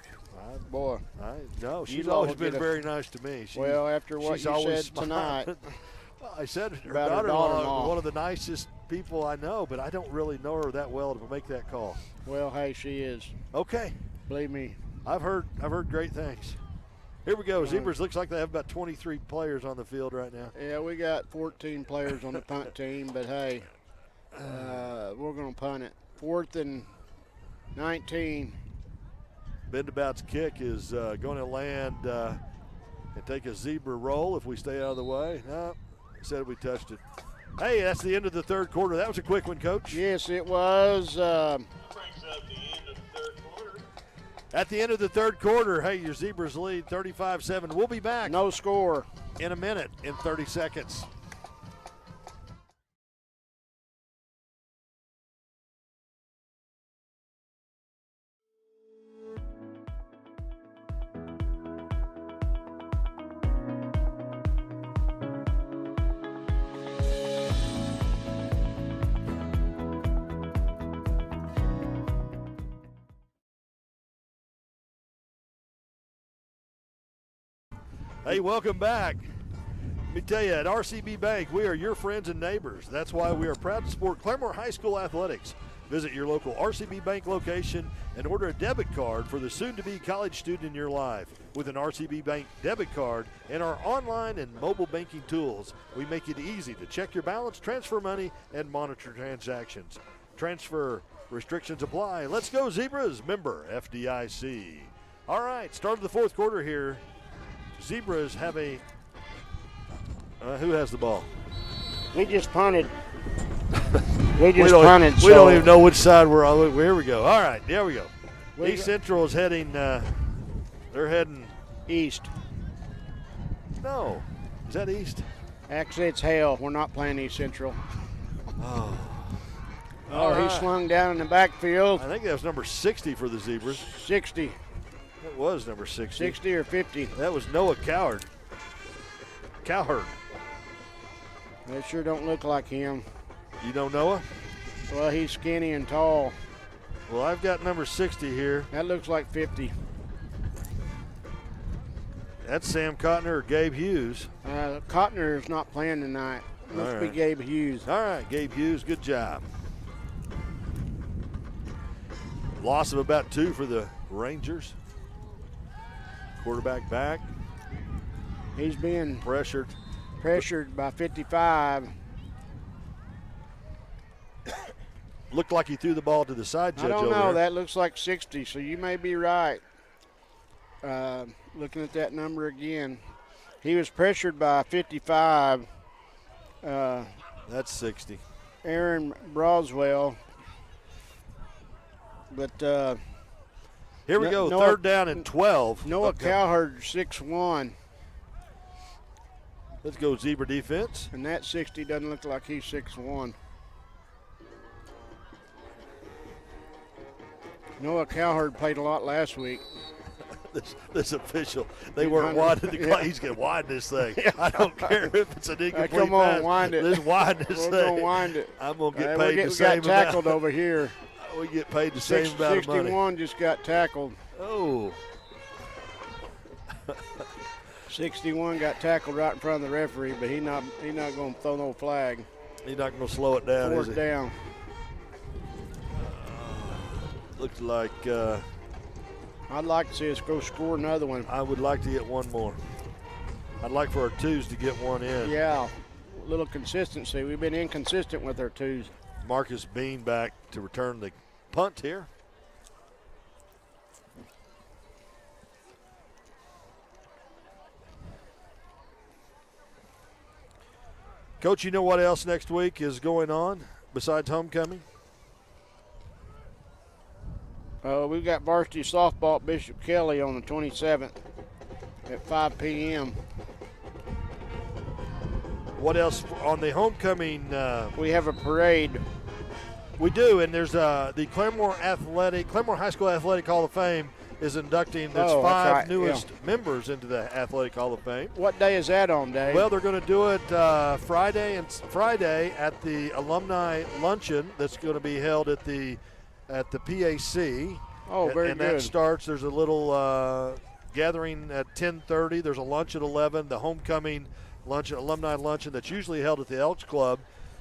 Speaker 3: boy.
Speaker 2: No, she's always been very nice to me.
Speaker 3: After what you said tonight.
Speaker 2: Well, I said her
Speaker 3: about
Speaker 2: daughter-in-law, one of the nicest people I know, but I don't really know her that well to make that call.
Speaker 3: Well, hey, she is.
Speaker 2: Okay.
Speaker 3: Believe me.
Speaker 2: I've heard great things. Here we go. Zebras looks like they have about 23 players on the field right now.
Speaker 3: Yeah, we got 14 players on the punt team, but hey, we're going to punt it. 4th and 19.
Speaker 2: Bendabout's kick is going to land and take a zebra roll if we stay out of the way. No, said we touched it. Hey, that's the end of the third quarter. That was a quick one, Coach.
Speaker 3: Yes, it was.
Speaker 2: At the end of the third quarter, hey, your Zebras lead 35-7. We'll be back.
Speaker 3: No score.
Speaker 2: In a minute, in 30 seconds. Hey, welcome back. Let me tell you, at RCB Bank, we are your friends and neighbors. That's why we are proud to support Claremore High School athletics. Visit your local RCB Bank location and order a debit card for the soon-to-be college student in your life. With an RCB Bank debit card and our online and mobile banking tools, we make it easy to check your balance, transfer money, and monitor transactions. Transfer restrictions apply. Let's go, Zebras. Member FDIC. All right, start of the fourth quarter here. Zebras have a who has the ball?
Speaker 3: We just punted. We punted.
Speaker 2: We don't even know which side we're on. Here we go. All right, there we go. East Central is heading. They're heading
Speaker 3: east.
Speaker 2: No, is that east?
Speaker 3: Actually, it's Hale. We're not playing East Central.
Speaker 2: Oh,
Speaker 3: he slung down in the backfield.
Speaker 2: I think that was number 60 for the Zebras.
Speaker 3: 60.
Speaker 2: It was number 60.
Speaker 3: 60 or 50.
Speaker 2: That was Noah Cowherd.
Speaker 3: They sure don't look like him.
Speaker 2: You know Noah?
Speaker 3: Well, he's skinny and tall.
Speaker 2: Well, I've got number 60 here.
Speaker 3: That looks like 50.
Speaker 2: That's Sam Cotner or Gabe Hughes.
Speaker 3: Cotner is not playing tonight. Must be Gabe Hughes.
Speaker 2: All right, Gabe Hughes, good job. Loss of about 2 for the Rangers. Quarterback back.
Speaker 3: He's being
Speaker 2: pressured
Speaker 3: by 55.
Speaker 2: looked like he threw the ball to the side, Judge.
Speaker 3: I don't
Speaker 2: over
Speaker 3: know.
Speaker 2: there.
Speaker 3: That looks like 60, so you may be right. Looking at that number again. He was pressured by 55.
Speaker 2: That's 60.
Speaker 3: Aaron Broswell. But
Speaker 2: here we go, third down and 12.
Speaker 3: Noah Cowherd, 6'1".
Speaker 2: Let's go Zebra defense.
Speaker 3: And that 60 doesn't look like he's 6'1". Noah Cowherd played a lot last week.
Speaker 2: This official, they weren't winding the clock. He's going to wind this thing. I don't care if it's an incomplete
Speaker 3: come on,
Speaker 2: pass.
Speaker 3: wind it.
Speaker 2: Let's wind this thing.
Speaker 3: We're going to wind it.
Speaker 2: I'm going to get paid the same amount.
Speaker 3: We got tackled over here.
Speaker 2: We get paid the same amount of money.
Speaker 3: 61 just got tackled.
Speaker 2: Oh.
Speaker 3: 61 got tackled right in front of the referee, but he's not going to throw no flag.
Speaker 2: He's not going to slow it down, is he?
Speaker 3: Fourth down.
Speaker 2: Looks like
Speaker 3: I'd like to see us go score another one.
Speaker 2: I would like to get one more. I'd like for our twos to get one in.
Speaker 3: Yeah, a little consistency. We've been inconsistent with our twos.
Speaker 2: Marcus Bean back to return the punt here. Coach, you know what else next week is going on besides homecoming?
Speaker 3: We've got varsity softball at Bishop Kelly on the 27th at 5 p.m.
Speaker 2: What else on the homecoming?
Speaker 3: We have a parade.
Speaker 2: We do, and there's the Claremore High School Athletic Hall of Fame is inducting its five newest members into the Athletic Hall of Fame.
Speaker 3: What day is that on, Dave?
Speaker 2: Well, they're going to do it Friday at the alumni luncheon that's going to be held at the PAC.
Speaker 3: Oh, very
Speaker 2: and
Speaker 3: good.
Speaker 2: That starts. There's a little gathering at 10:30. There's a lunch at 11. The homecoming luncheon, alumni luncheon that's usually held at the Elks Club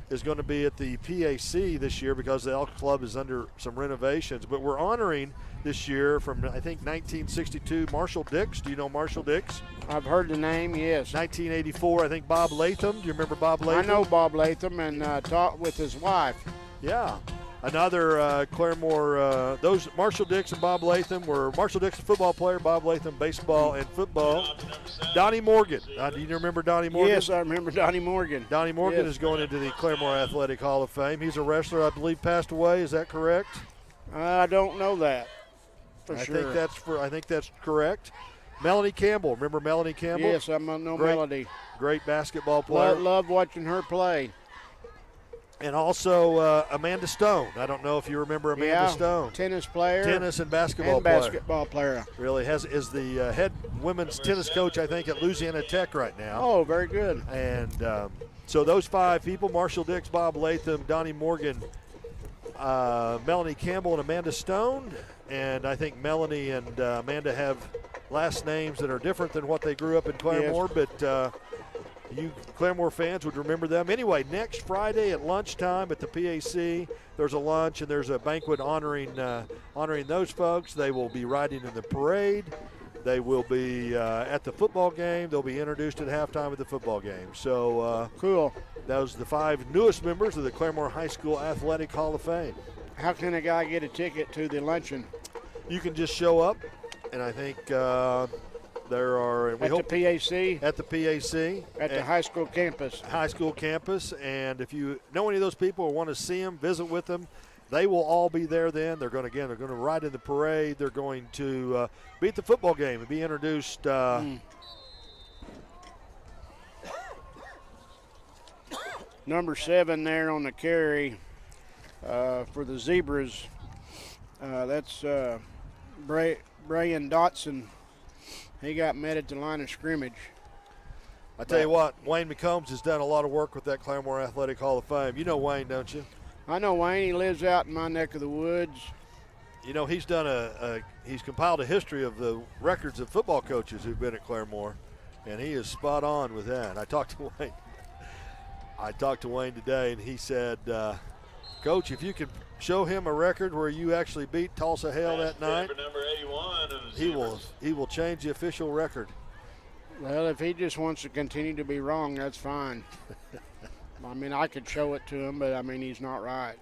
Speaker 2: is going to be at the PAC this year because the Elks Club is under some renovations. But we're honoring this year from, I think, 1962, Marshall Dix. Do you know Marshall Dix?
Speaker 3: I've heard the name, yes.
Speaker 2: 1984, I think Bob Latham. Do you remember Bob Latham?
Speaker 3: I know Bob Latham and talked with his wife.
Speaker 2: Yeah. Another Claremore, those Marshall Dix and Bob Latham were Marshall Dix, a football player, Bob Latham, baseball and football. Donnie Morgan. Do you remember Donnie Morgan?
Speaker 3: Yes, I remember Donnie Morgan.
Speaker 2: Donnie Morgan is going into the Claremore Athletic Hall of Fame. He's a wrestler, I believe, passed away. Is that correct?
Speaker 3: I don't know that for sure.
Speaker 2: I think that's correct. Melanie Campbell. Remember Melanie Campbell?
Speaker 3: Yes, I know Melody.
Speaker 2: Great basketball player.
Speaker 3: Love watching her play.
Speaker 2: And also Amanda Stone. I don't know if you remember Amanda Stone.
Speaker 3: Tennis player.
Speaker 2: Tennis and basketball
Speaker 3: player.
Speaker 2: Really is the head women's tennis coach, I think, at Louisiana Tech right now.
Speaker 3: Oh, very good.
Speaker 2: And so those five people, Marshall Dix, Bob Latham, Donnie Morgan, Melanie Campbell, and Amanda Stone. And I think Melanie and Amanda have last names that are different than what they grew up in Claremore, but you Claremore fans would remember them. Anyway, next Friday at lunchtime at the PAC, there's a lunch and there's a banquet honoring those folks. They will be riding in the parade. They will be at the football game. They'll be introduced at halftime at the football game. So
Speaker 3: cool.
Speaker 2: Those are the five newest members of the Claremore High School Athletic Hall of Fame.
Speaker 3: How can a guy get a ticket to the luncheon?
Speaker 2: You can just show up, and I think there are.
Speaker 3: At the PAC?
Speaker 2: At the PAC.
Speaker 3: At the high school campus.
Speaker 2: High school campus. And if you know any of those people or want to see them, visit with them, they will all be there then. They're going to ride in the parade. They're going to be at the football game and be introduced.
Speaker 3: Number 7 there on the carry for the Zebras. That's Brian Dotson. He got met at the line of scrimmage.
Speaker 2: I tell you what, Wayne McCombs has done a lot of work with that Claremore Athletic Hall of Fame. You know Wayne, don't you?
Speaker 3: I know Wayne. He lives out in my neck of the woods.
Speaker 2: You know, he's done he's compiled a history of the records of football coaches who've been at Claremore, and he is spot on with that. I talked to Wayne today, and he said, Coach, if you could show him a record where you actually beat Tulsa Hale that night,
Speaker 1: number 81
Speaker 2: he will change the official record.
Speaker 3: Well, if he just wants to continue to be wrong, that's fine. I mean, I could show it to him, but I mean, he's not right.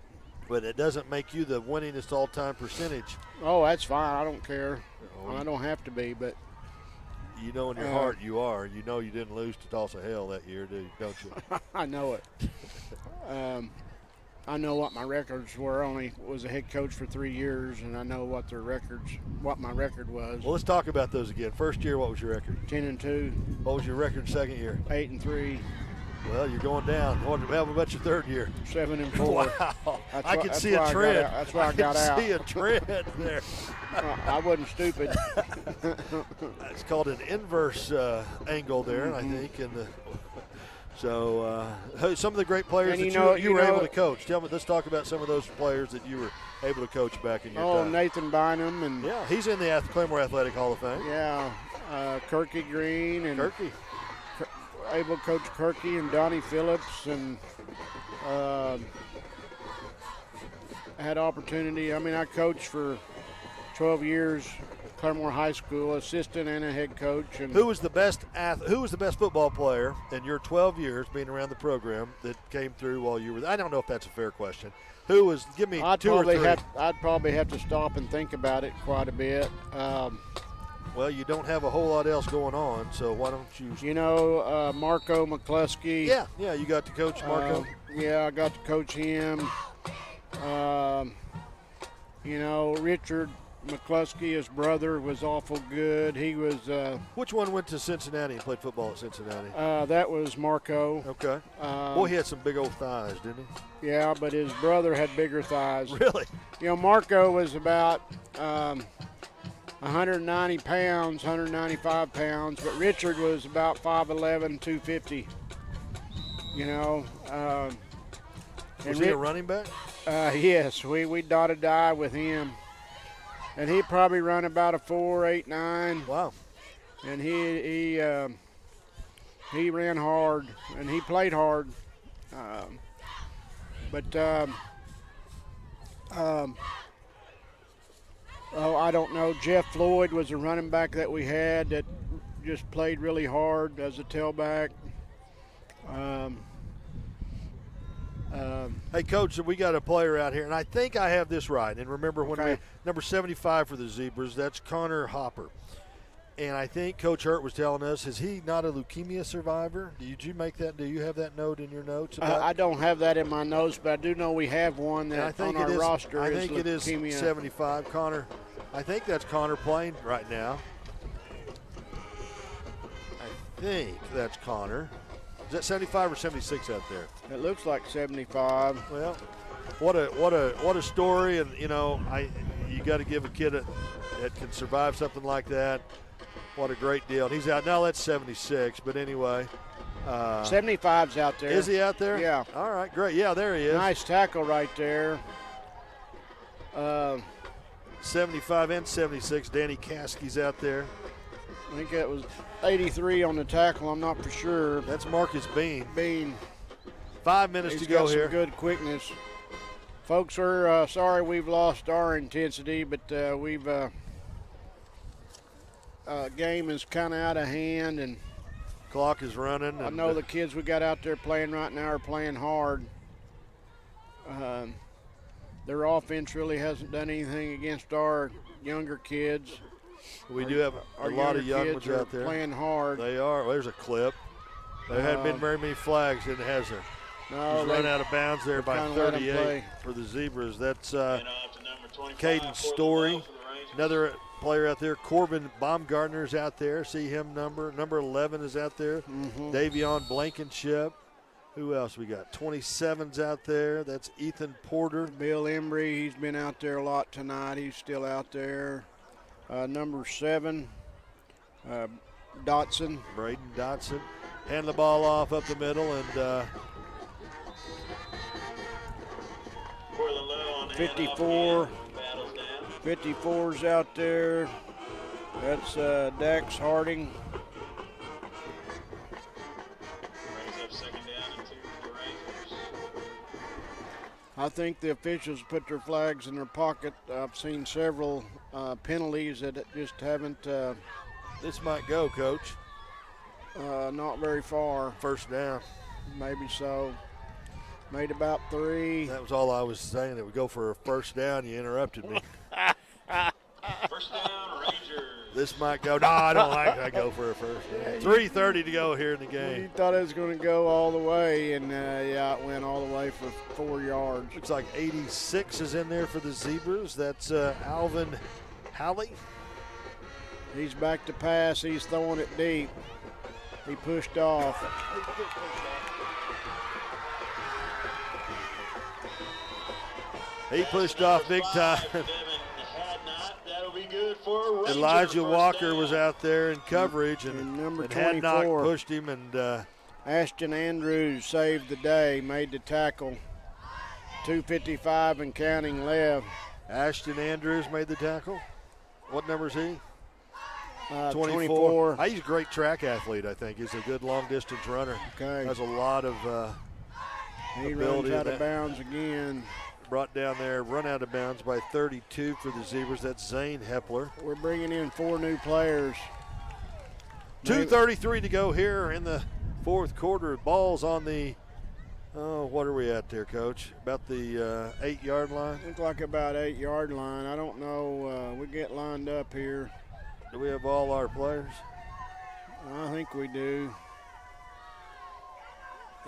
Speaker 2: But it doesn't make you the winningest all-time percentage.
Speaker 3: Oh, that's fine. I don't care. I don't have to be, but
Speaker 2: you know in your heart you are. You know you didn't lose to Tulsa Hale that year, don't you?
Speaker 3: I know it. I know what my records were. I only was a head coach for 3 years, and I know what my record was.
Speaker 2: Well, let's talk about those again. First year, what was your record?
Speaker 3: 10-2.
Speaker 2: What was your record second year?
Speaker 3: 8-3.
Speaker 2: Well, you're going down. How about your third year?
Speaker 3: 7-4.
Speaker 2: Wow. I can see a trend.
Speaker 3: That's why I got out.
Speaker 2: I can see a trend there.
Speaker 3: I wasn't stupid.
Speaker 2: It's called an inverse angle there, I think. So some of the great players that you were able to coach. Let's talk about some of those players that you were able to coach back in your time.
Speaker 3: Nathan Bynum.
Speaker 2: Yeah, he's in the Claremore Athletic Hall of Fame.
Speaker 3: Yeah, Kirky Green. And
Speaker 2: Kirky.
Speaker 3: Able to coach Kirky and Donnie Phillips, and had opportunity. I mean, I coached for 12 years, Claremore High School, assistant and a head coach. And
Speaker 2: who was the best football player in your 12 years being around the program that came through while you were there? I don't know if that's a fair question. Who was? Give me two or three.
Speaker 3: I'd probably have to stop and think about it quite a bit.
Speaker 2: Well, you don't have a whole lot else going on, so why don't you?
Speaker 3: Marco McCluskey.
Speaker 2: Yeah, you got to coach Marco.
Speaker 3: Yeah, I got to coach him. Richard McCluskey, his brother, was awful good. He was.
Speaker 2: Which one went to Cincinnati and played football at Cincinnati?
Speaker 3: That was Marco.
Speaker 2: Okay. Boy, he had some big old thighs, didn't he?
Speaker 3: Yeah, but his brother had bigger thighs.
Speaker 2: Really?
Speaker 3: Marco was about 190 pounds, 195 pounds, but Richard was about 5'11", 250.
Speaker 2: Was he a running back?
Speaker 3: Yes, we dotted die with him. And he probably run about a 4.89.
Speaker 2: Wow.
Speaker 3: And he ran hard, and he played hard. I don't know. Jeff Floyd was a running back that we had that just played really hard as a tailback.
Speaker 2: Hey, Coach, we got a player out here, and I think I have this right. And remember, number 75 for the Zebras, that's Connor Hopper. And I think Coach Hurt was telling us, is he not a leukemia survivor? Did you make that? Do you have that note in your notes?
Speaker 3: I don't have that in my notes, but I do know we have one that on our roster.
Speaker 2: I think it is 75. Connor, I think that's Connor playing right now. I think that's Connor. Is that 75 or 76 out there?
Speaker 3: It looks like 75.
Speaker 2: Well, what a story, and you got to give a kid that can survive something like that. What a great deal. And he's out now. That's 76, but anyway.
Speaker 3: 75's out there.
Speaker 2: Is he out there?
Speaker 3: Yeah.
Speaker 2: All right, great. Yeah, there he is.
Speaker 3: Nice tackle right there.
Speaker 2: 75 and 76. Danny Caskey's out there.
Speaker 3: I think that was 83 on the tackle. I'm not for sure.
Speaker 2: That's Marcus Bean.
Speaker 3: 5
Speaker 2: minutes to go here.
Speaker 3: He's got some good quickness. Folks, we're sorry we've lost our intensity, but we've game is kind of out of hand, and
Speaker 2: clock is running.
Speaker 3: I know the kids we got out there playing right now are playing hard. Their offense really hasn't done anything against our younger kids.
Speaker 2: We do have a lot of young ones out there
Speaker 3: playing hard.
Speaker 2: They are. Well, there's a clip. There hadn't been very many flags, and it has he's run out of bounds there by 38 for the Zebras. That's Caden Story, another player out there. Corbin Baumgartner's out there. See him number 11 is out there. Davion Blankenship. Who else we got? 27's out there. That's Ethan Porter.
Speaker 3: Bill Embry, he's been out there a lot tonight. He's still out there. Number 7, Dotson.
Speaker 2: Braden Dotson. Hand the ball off up the middle, and
Speaker 3: 54. 54's out there. That's Dax Harding. I think the officials put their flags in their pocket. I've seen several penalties that just haven't.
Speaker 2: This might go, Coach.
Speaker 3: Not very far.
Speaker 2: First down.
Speaker 3: Maybe so. Made about 3.
Speaker 2: That was all I was saying. It would go for a first down. You interrupted me.
Speaker 1: First down, Rangers.
Speaker 2: This might go. No, I don't like it. I go for a first down. 3:30 to go here in the
Speaker 3: You
Speaker 2: game.
Speaker 3: thought it was going to go all the way, and yeah, it went all the way for 4 yards.
Speaker 2: Looks like 86 is in there for the Zebras. That's Alvin Hale.
Speaker 3: He's back to pass. He's throwing it deep. He pushed off.
Speaker 2: He pushed off big time.
Speaker 1: That'll be good for Rangers.
Speaker 2: Elijah
Speaker 1: First
Speaker 2: Walker
Speaker 1: down.
Speaker 2: was out there in coverage, and
Speaker 3: number
Speaker 2: had not
Speaker 3: 24.
Speaker 2: pushed him. And
Speaker 3: Ashton Andrews saved the day, made the tackle. 2:55 and counting left.
Speaker 2: Ashton Andrews made the tackle. What number is he?
Speaker 3: 24.
Speaker 2: He's a great track athlete, I think. He's a good long-distance runner.
Speaker 3: Okay.
Speaker 2: Has a lot of
Speaker 3: He
Speaker 2: ability.
Speaker 3: runs out of bounds again.
Speaker 2: Brought down there, run out of bounds by 32 for the Zebras. That's Zane Hepler.
Speaker 3: We're bringing in 4 new players.
Speaker 2: 2:33 to go here in the fourth quarter. Ball's on the, what are we at there, Coach? About the 8-yard line?
Speaker 3: Look like about 8-yard line. I don't know. We get lined up here.
Speaker 2: Do we have all our players?
Speaker 3: I think we do.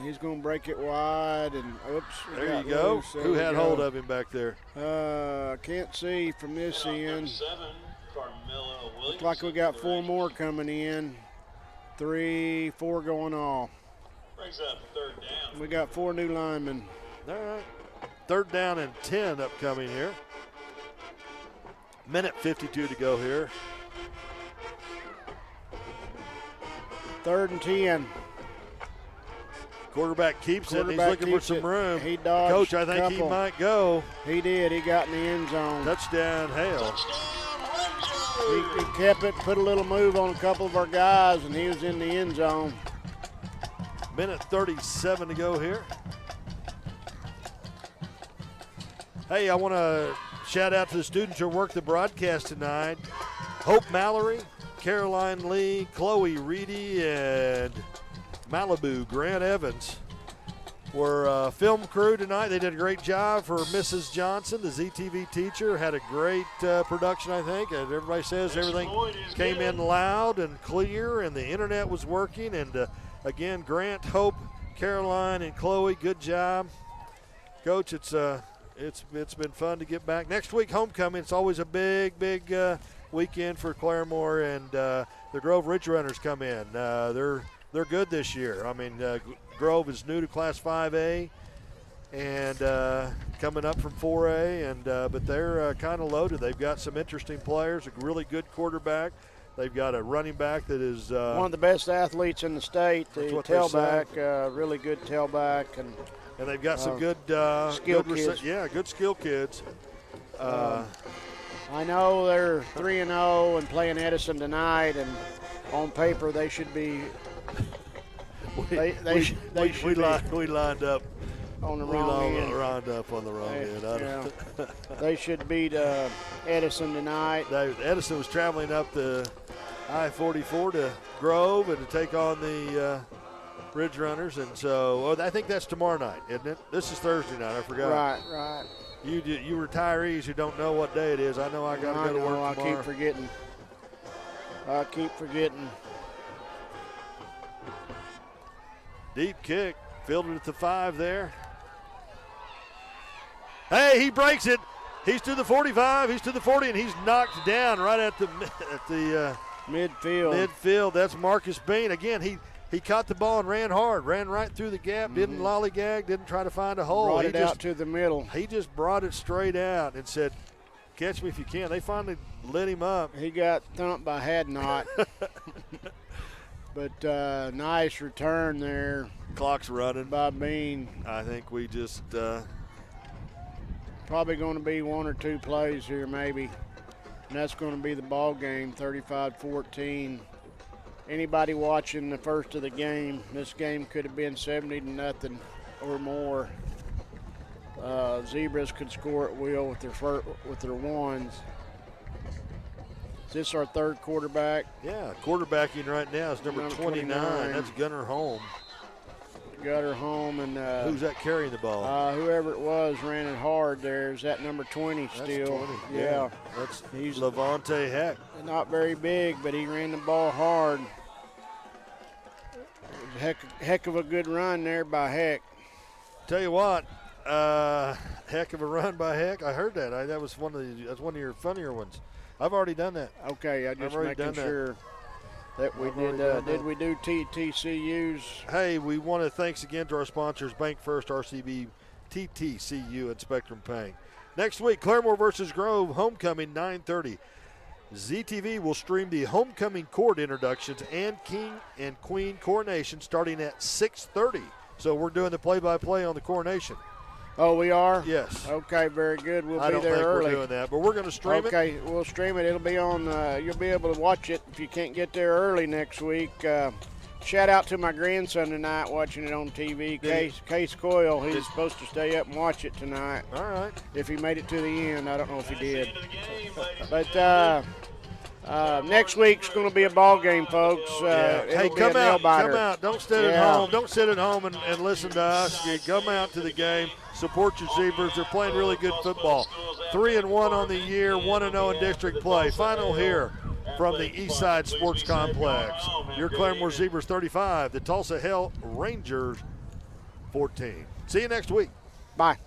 Speaker 3: He's going to break it wide, and oops.
Speaker 2: There you go. Who had hold of him back there?
Speaker 3: Can't see from this end.
Speaker 1: 7, Carmelo Williams.
Speaker 3: Looks like we got 4 more coming in. 3, 4 going off.
Speaker 1: Brings up third down.
Speaker 3: We got 4 new linemen.
Speaker 2: All right. Third down and 10 upcoming here. Minute 52 to go here.
Speaker 3: 3rd and 10.
Speaker 2: Quarterback keeps it. He's
Speaker 3: Quarterback
Speaker 2: looking for
Speaker 3: keeps
Speaker 2: some
Speaker 3: it.
Speaker 2: room.
Speaker 3: He dodged
Speaker 2: Coach, I
Speaker 3: a
Speaker 2: think he
Speaker 3: couple.
Speaker 2: might go.
Speaker 3: He did. He got in the end zone.
Speaker 2: Touchdown, Hale.
Speaker 3: He kept it, put a little move on a couple of our guys, and he was in the end zone.
Speaker 2: Minute 37 to go here. Hey, I want to shout out to the students who worked the broadcast tonight. Hope Mallory, Caroline Lee, Chloe Reedy, and Malibu Grant Evans were film crew tonight. They did a great job for Mrs. Johnson, the ZTV teacher. Had a great production, I think. And everybody says everything came in loud and clear, and the internet was working. And again, Grant, Hope, Caroline, and Chloe, good job. Coach, it's been fun to get back. Next week, homecoming. It's always a big weekend for Claremore, and the Grove Ridge Runners come in. They're good this year. I mean, Grove is new to Class 5A and coming up from 4A, and but they're kind of loaded. They've got some interesting players, a really good quarterback. They've got a running back that is
Speaker 3: one of the best athletes in the state. The tailback, really good tailback, and
Speaker 2: they've got some good
Speaker 3: skill kids.
Speaker 2: Good skill kids.
Speaker 3: I know they're 3-0 and playing Edison tonight, and on paper they should be.
Speaker 2: We lined up
Speaker 3: on the wrong end.
Speaker 2: Lined up on the wrong end.
Speaker 3: They should beat Edison tonight.
Speaker 2: Edison was traveling up the I-44 to Grove and to take on the Ridge Runners, and so I think that's tomorrow night, isn't it? This is Thursday night. I forgot.
Speaker 3: Right.
Speaker 2: You retirees who don't know what day it is. I know I got to go to work tomorrow.
Speaker 3: I keep forgetting.
Speaker 2: Deep kick, fielded at the 5 there. Hey, he breaks it. He's to the 45. He's to the 40, and he's knocked down right at the
Speaker 3: midfield.
Speaker 2: Midfield. That's Marcus Bean again. He caught the ball and ran hard, ran right through the gap. Didn't lollygag. Didn't try to find a hole.
Speaker 3: Brought it out to the middle.
Speaker 2: He just brought it straight out and said, "Catch me if you can." They finally lit him up.
Speaker 3: He got thumped by Hadnot. But nice return there.
Speaker 2: Clock's running.
Speaker 3: By Bean.
Speaker 2: I think we just
Speaker 3: probably going to be 1 or 2 plays here maybe. And that's going to be the ball game, 35-14. Anybody watching the first of the game, this game could have been 70-0 or more. Zebras could score at will with their ones. Is this our third quarterback?
Speaker 2: Yeah, quarterbacking right now is number 29. That's Gunnar Holm.
Speaker 3: gutter home, and
Speaker 2: who's that carrying the ball?
Speaker 3: Whoever it was ran it hard there. Is that number 20 still?
Speaker 2: 20.
Speaker 3: Yeah.
Speaker 2: He's Levante Heck.
Speaker 3: Not very big, but he ran the ball hard. Heck of a good run there by Heck.
Speaker 2: Tell you what, heck of a run by Heck. I heard that. That's one of your funnier ones. I've already done that.
Speaker 3: Okay, I just making sure that we did. Did we do TTCUs?
Speaker 2: Hey, we want to thanks again to our sponsors, Bank First, RCB, TTCU, and Spectrum Bank. Next week, Claremore versus Grove, homecoming, 9:30. ZTV will stream the homecoming court introductions and King and Queen coronation starting at 6:30. So we're doing the play-by-play on the coronation.
Speaker 3: Oh, we are?
Speaker 2: Yes.
Speaker 3: Okay, very good. We'll
Speaker 2: I
Speaker 3: be
Speaker 2: don't
Speaker 3: there
Speaker 2: think
Speaker 3: early.
Speaker 2: we're doing that, but we're going to stream it.
Speaker 3: Okay, we'll stream it. It'll be on, you'll be able to watch it if you can't get there early next week. Shout out to my grandson tonight watching it on TV. Case Coyle, he's supposed to stay up and watch it tonight.
Speaker 2: All right.
Speaker 3: If he made it to the end. I don't know if he did. But next week's going to be a ball game, folks.
Speaker 2: Hey, come out. Don't sit at home. Don't sit at home and listen to us. You come out to the game. Support your Zebras. They're playing really good football. 3-1 on the year, 1-0 in district play. Final here from the Eastside Sports Complex. Your Claremore Zebras 35, the Tulsa Hale Rangers 14. See you next week.
Speaker 3: Bye.